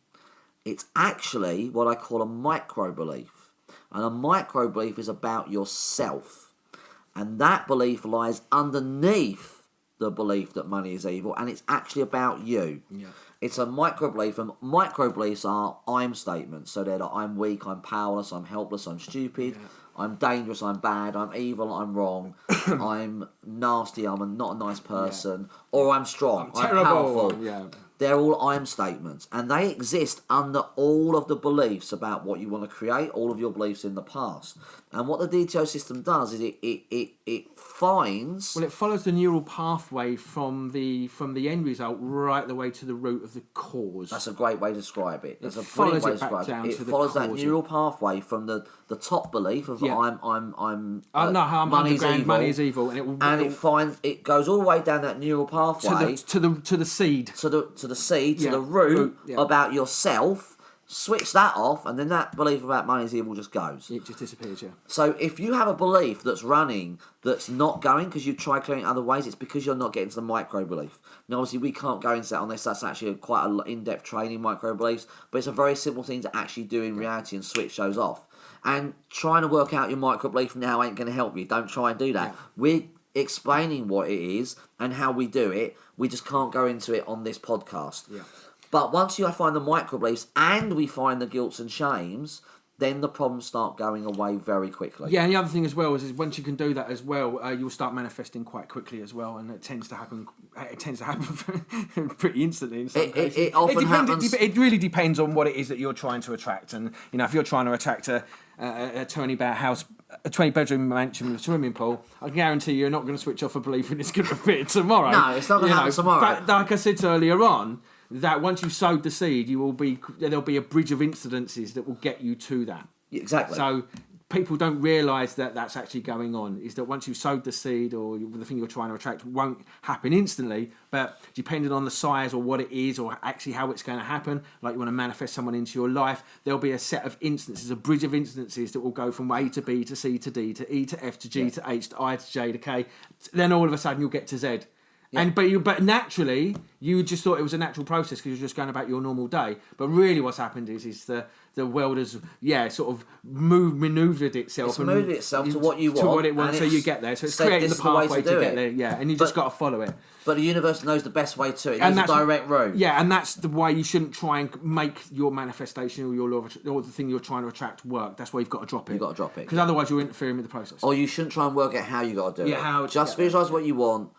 It's actually what I call a micro-belief. And a micro-belief is about yourself. And that belief lies underneath the belief that money is evil, and it's actually about you. Yeah. It's a micro-belief, and micro-beliefs are I'm statements. So they're like, I'm weak, I'm powerless, I'm helpless, I'm stupid, I'm dangerous, I'm bad, I'm evil, I'm wrong, I'm nasty, I'm not a nice person, or I'm strong, I'm powerful. Yeah. They're all I'm statements, and they exist under all of the beliefs about what you want to create, all of your beliefs in the past. And what the DTO system does is it finds... Well, it follows the neural pathway from the end result right the way to the root of the cause. That's a great way to describe it. That's a brilliant way to describe it. It follows that neural pathway from the top belief of money is evil, and it goes all the way down that neural pathway to the seed, to the root about yourself, switch that off, and then that belief about money is evil just goes. It just disappears, yeah. So if you have a belief that's running that's not going because you try clearing it other ways, it's because you're not getting to the micro belief. Now, obviously, we can't go into that unless that's actually quite an in-depth training micro beliefs, but it's a very simple thing to actually do in reality and switch those off. And trying to work out your micro belief now ain't going to help you. Don't try and do that. Yeah. We're explaining what it is and how we do it. We just can't go into it on this podcast. Yeah. But once you find the micro beliefs and we find the guilts and shames, then the problems start going away very quickly. Yeah, and the other thing as well is once you can do that as well, you'll start manifesting quite quickly as well, and it tends to happen. It tends to happen pretty instantly. In some cases. It often happens. It really depends on what it is that you're trying to attract, and if you're trying to attract a 20-bedroom mansion with a swimming pool, I guarantee you're not going to switch off a belief and it's going to appear tomorrow. No, it's not going to happen tomorrow. But like I said earlier on, that once you've sowed the seed, there'll be a bridge of incidences that will get you to that. Exactly. So people don't realise that that's actually going on. Is that once you've sowed the seed or the thing you're trying to attract won't happen instantly, but depending on the size or what it is or actually how it's going to happen, like you want to manifest someone into your life, there'll be a set of instances, a bridge of instances that will go from A to B to C to D to E to F to G to H to I to J to K. Then all of a sudden you'll get to Z. Yeah. But naturally, you just thought it was a natural process because you're just going about your normal day. But really, what's happened is the world has sort of manoeuvred itself. It's moved itself to what you want. To what it wants, so you get there. So it's creating the pathway to get there. Yeah, and you just got to follow it. But the universe knows the best way to it. It's a direct route. Yeah, and that's the way you shouldn't try and make your manifestation or your law or the thing you're trying to attract work. That's why you've got to drop it. You've got to drop it. Because otherwise you're interfering with the process. Or you shouldn't try and work out how you got to do it. How just visualise what you want.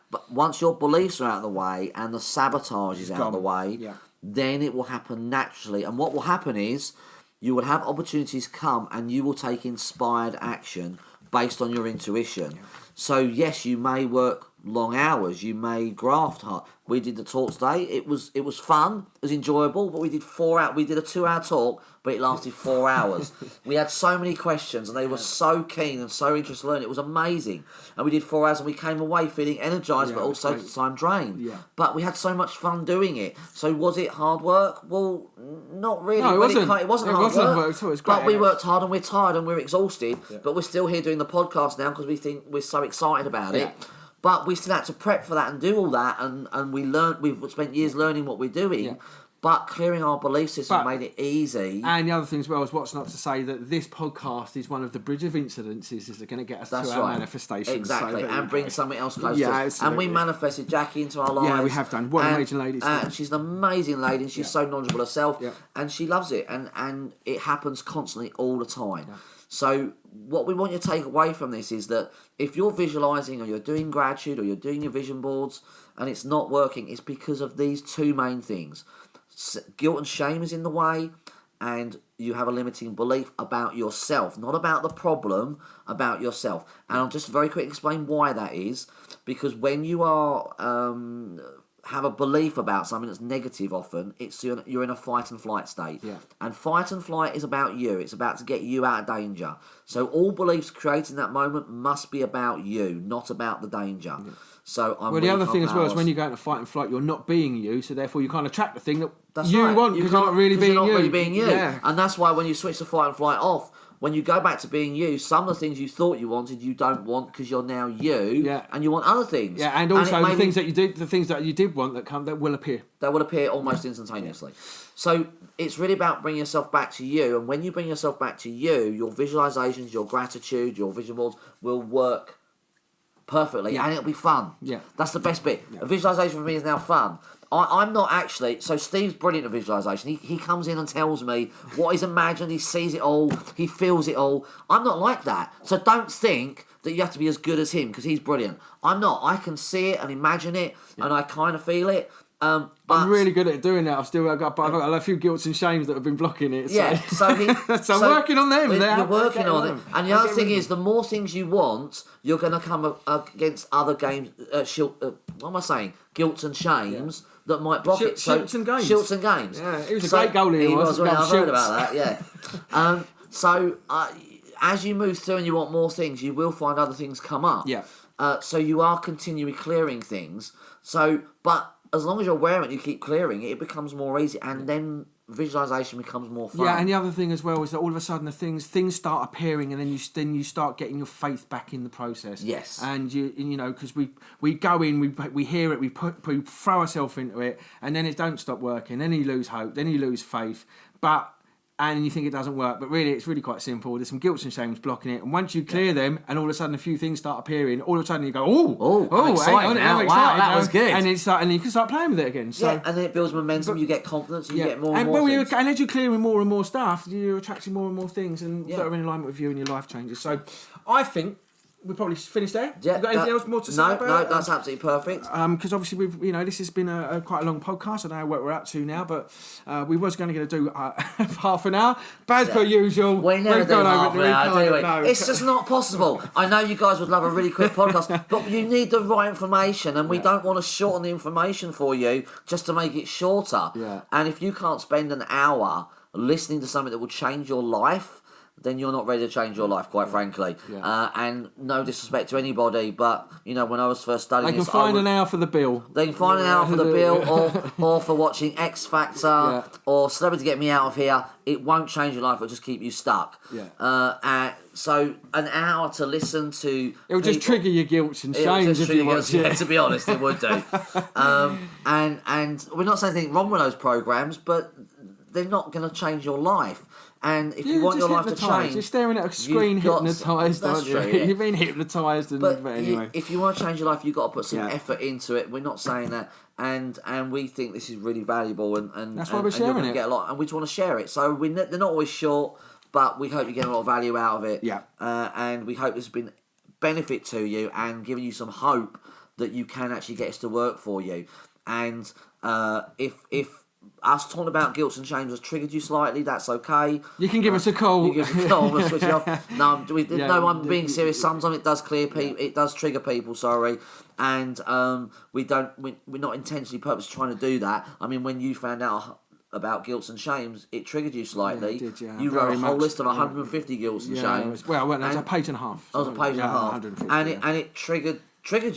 But once your beliefs are out of the way and the sabotage is out of the way, then it will happen naturally. And what will happen is you will have opportunities come and you will take inspired action based on your intuition. Yeah. So, yes, you may work long hours. You may graft hard. We did the talk today. It was fun. It was enjoyable. But we did 4 hours. We did a 2-hour talk, but it lasted 4 hours. We had so many questions, and they were so keen and so interested to learn. It was amazing. And we did 4 hours, and we came away feeling energised, but also at the time drained. Yeah. But we had so much fun doing it. So was it hard work? Well, not really. No, it wasn't. It wasn't hard work. It was great. But we worked hard, and we're tired, and we're exhausted. Yeah. But we're still here doing the podcast now because we think we're so excited about it. But we still had to prep for that and do all that, and we've spent years learning what we're doing. Yeah. But clearing our belief system made it easy. And the other thing as well is what's not to say that this podcast is one of the bridge of incidences that are going to get us to our manifestations. Exactly, so and bring something else close to us. And we manifested Jackie into our lives. Yeah, we have done. What an amazing lady. She's an amazing lady, and she's so knowledgeable herself, and she loves it. And it happens constantly all the time. Yeah. So what we want you to take away from this is that if you're visualising or you're doing gratitude or you're doing your vision boards and it's not working, it's because of these two main things. Guilt and shame is in the way, and you have a limiting belief about yourself, not about the problem, about yourself. And I'll just very quickly explain why that is, because when you are have a belief about something that's negative, often you're in a fight and flight state. Yeah. And fight and flight is about you. It's about to get you out of danger. So all beliefs created in that moment must be about you, not about the danger. Yeah. So the other thing as well is when you go into fight and flight, you're not being you, so therefore you can't attract the thing that you want because you're not really being you. Yeah. And that's why when you switch the fight and flight off, when you go back to being you, some of the things you thought you wanted, you don't want because you're now you, and you want other things. Yeah, and also the things that you did want that will appear. That will appear almost instantaneously. So it's really about bringing yourself back to you, and when you bring yourself back to you, your visualizations, your gratitude, your vision boards will work perfectly, and it'll be fun. Yeah, that's the best bit. Yeah. A visualization for me is now fun. I'm not actually... So Steve's brilliant at visualisation. He comes in and tells me what he's imagined. He sees it all. He feels it all. I'm not like that. So don't think that you have to be as good as him because he's brilliant. I'm not. I can see it and imagine it and I kind of feel it. But I'm really good at doing that. I've got a few guilts and shames that have been blocking it. So. Yeah, so I'm working on them. You're working on it. And the other thing is, the more things you want, you're going to come against other games. What am I saying? Guilts and shames that might block it. Shilts and games. Shilts and games. Yeah, he was a great goalie. He was. I've heard about that. Yeah. As you move through and you want more things, you will find other things come up. Yeah. So you are continually clearing things. But as long as you're aware of it, you keep clearing it, it becomes more easy. And then visualization becomes more fun. Yeah, and the other thing as well is that all of a sudden things start appearing, and then you start getting your faith back in the process. Yes. And you know, because we go in, we hear it, we throw ourselves into it, and then it don't stop working. Then you lose hope. Then you lose faith. And you think it doesn't work, but really it's really quite simple. There's some guilt and shames blocking it, and once you clear them, and all of a sudden a few things start appearing, all of a sudden you go, I'm excited now. Wow, that was good. And you can start playing with it again. So, and then it builds momentum. You get confidence. You get more and more things. And as you're clearing more and more stuff, you're attracting more and more things, and that are in alignment with you, and your life changes. So, I think we probably finished there. Yeah, got anything else more to say about it? No, that's absolutely perfect. Because obviously this has been a quite a long podcast. I don't know what we're up to now, but we was going to do half an hour. But as per usual, we never do half an hour, do we? It's just not possible. I know you guys would love a really quick podcast, but you need the right information, and we don't want to shorten the information for you just to make it shorter. Yeah. And if you can't spend an hour listening to something that will change your life, then you're not ready to change your life, quite frankly. Yeah. And no disrespect to anybody, but, when I was first studying they can find an hour for the bill. They can find an hour for the bill, or for watching X Factor, or Celebrity Get Me Out of Here. It won't change your life, it'll just keep you stuck. Yeah. So an hour to listen to... It'll just trigger your guilt and shames if you watch it. Yeah, to be honest, it would do. And we're not saying anything wrong with those programmes, but they're not going to change your life. And if you want your life to change... You're staring at a screen hypnotised, aren't you? Yeah. You've been hypnotised. But anyway. If you want to change your life, you've got to put some effort into it. We're not saying that. And we think this is really valuable. And that's why we're sharing it. Get a lot, and we just want to share it. So they're not always short, but we hope you get a lot of value out of it. Yeah. And we hope this has been benefit to you and giving you some hope that you can actually get this to work for you. And if us talking about guilt and shames has triggered you slightly, that's okay. You can give us a call. You give us a call. We'll switch it off. No, I'm being serious. Sometimes it does clear people. It does trigger people. Sorry, and we're not intentionally purposely trying to do that. I mean, when you found out about guilt and shames, it triggered you slightly. Yeah, it did, you wrote a whole list of 150 guilts and shames. It was a page and a half. It was a page and a half, and it triggered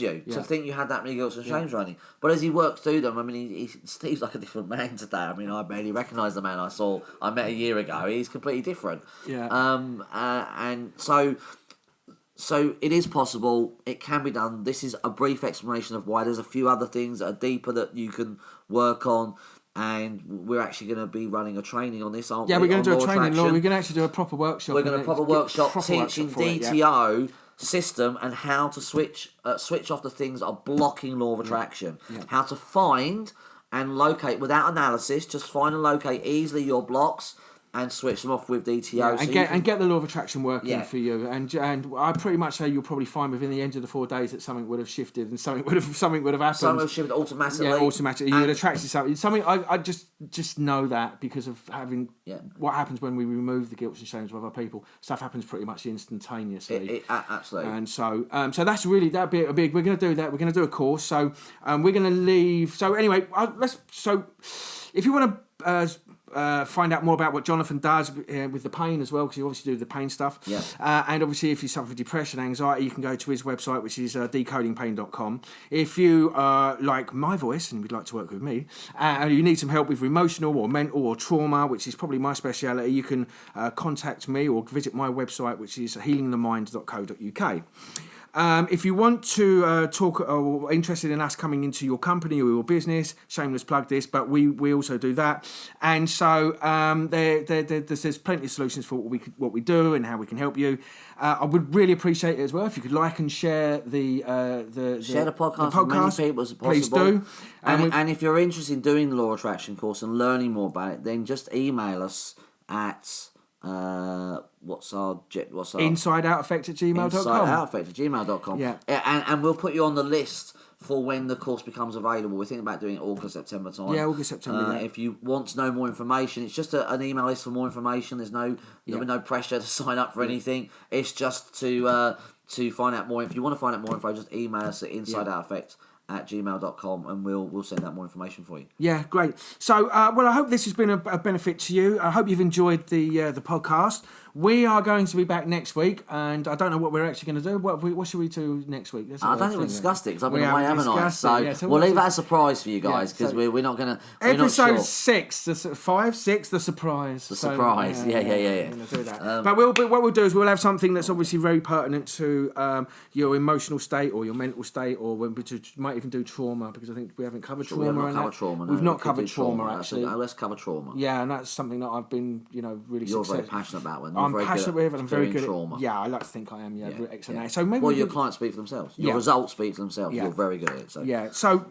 you to think you had that many guilts and shames running. But as he worked through them, I mean, Steve's like a different man today. I mean, I barely recognise the man I met a year ago. He's completely different. Yeah. And so it is possible. It can be done. This is a brief explanation of why. There's a few other things that are deeper that you can work on. And we're actually going to be running a training on this, aren't we? Yeah, we're going to do a training, Law. We're going to actually do a proper workshop. We're going to proper workshop teaching DTO system and how to switch off the things that are blocking law of attraction. Yeah. How to find and locate without analysis, just find and locate easily your blocks and switch them off with DTO. Yeah, and get the law of attraction working for you. And I pretty much say you'll probably find within the end of the 4 days that something would have shifted and something would have happened. Something would have shifted automatically. Yeah, automatically. You would attract something. I just know that because of having what happens when we remove the guilt and shames of other people. Stuff happens pretty much instantaneously. Absolutely. And so that's really that bit big. We're going to do that. We're going to do a course. So we're going to leave. So anyway, if you want to. Find out more about what Jonathan does with the pain as well, because you obviously do the pain stuff. Yeah. And obviously, if you suffer depression, anxiety, you can go to his website, which is decodingpain.com. If you like my voice and would like to work with me, and you need some help with emotional or mental or trauma, which is probably my speciality, you can contact me or visit my website, which is healingthemind.co.uk. If you want to talk or interested in us coming into your company or your business, shameless plug this, but we also do that. And so there's plenty of solutions for what we do and how we can help you. I would really appreciate it as well if you could like and share the podcast with many people as possible. Please do. And if you're interested in doing the Law of Attraction course and learning more about it, then just email us at what's our insideouteffect@gmail.com. Insideouteffect@gmail.com. Yeah. And we'll put you on the list for when the course becomes available. We're thinking about doing it August, September time. Yeah, August, September. If you want to know more information, it's just an email list for more information. There's no pressure to sign up for anything. It's just to find out more. If you want to find out more info, just email us at insideouteffect@gmail.com and we'll send out more information for you. Yeah, great. So, I hope this has been a benefit to you. I hope you've enjoyed the podcast. We are going to be back next week, and I don't know what we're actually going to do. What should we do next week? I don't think we've discussed it because I've been away, haven't I? So we'll leave that as a surprise for you guys because we're not going to. Episode 6, the 5, 6, the surprise. The surprise, yeah. We're going to do that. But what we'll do is we'll have something that's obviously very pertinent to your emotional state or your mental state, or we might even do trauma, because I think we haven't covered trauma. We've not covered trauma, actually. Let's cover trauma. Yeah, and that's something that I've been, really You're successful. very passionate about when I'm passionate with it. I'm very good trauma. Yeah, I like to think I am. Yeah, excellent. Yeah. So maybe your clients speak for themselves. Your results speak for themselves. You're very good at it. So. Yeah. So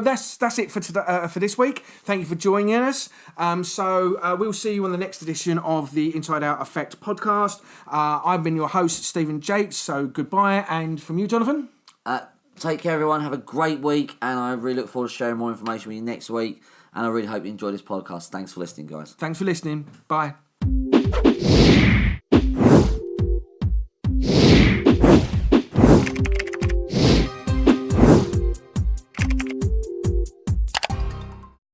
that's it for this week. Thank you for joining us. We'll see you on the next edition of the Inside Out Effect podcast. I've been your host, Stephen Jakes. So goodbye, and from you, Jonathan. Take care, everyone. Have a great week, and I really look forward to sharing more information with you next week. And I really hope you enjoy this podcast. Thanks for listening, guys. Thanks for listening. Bye.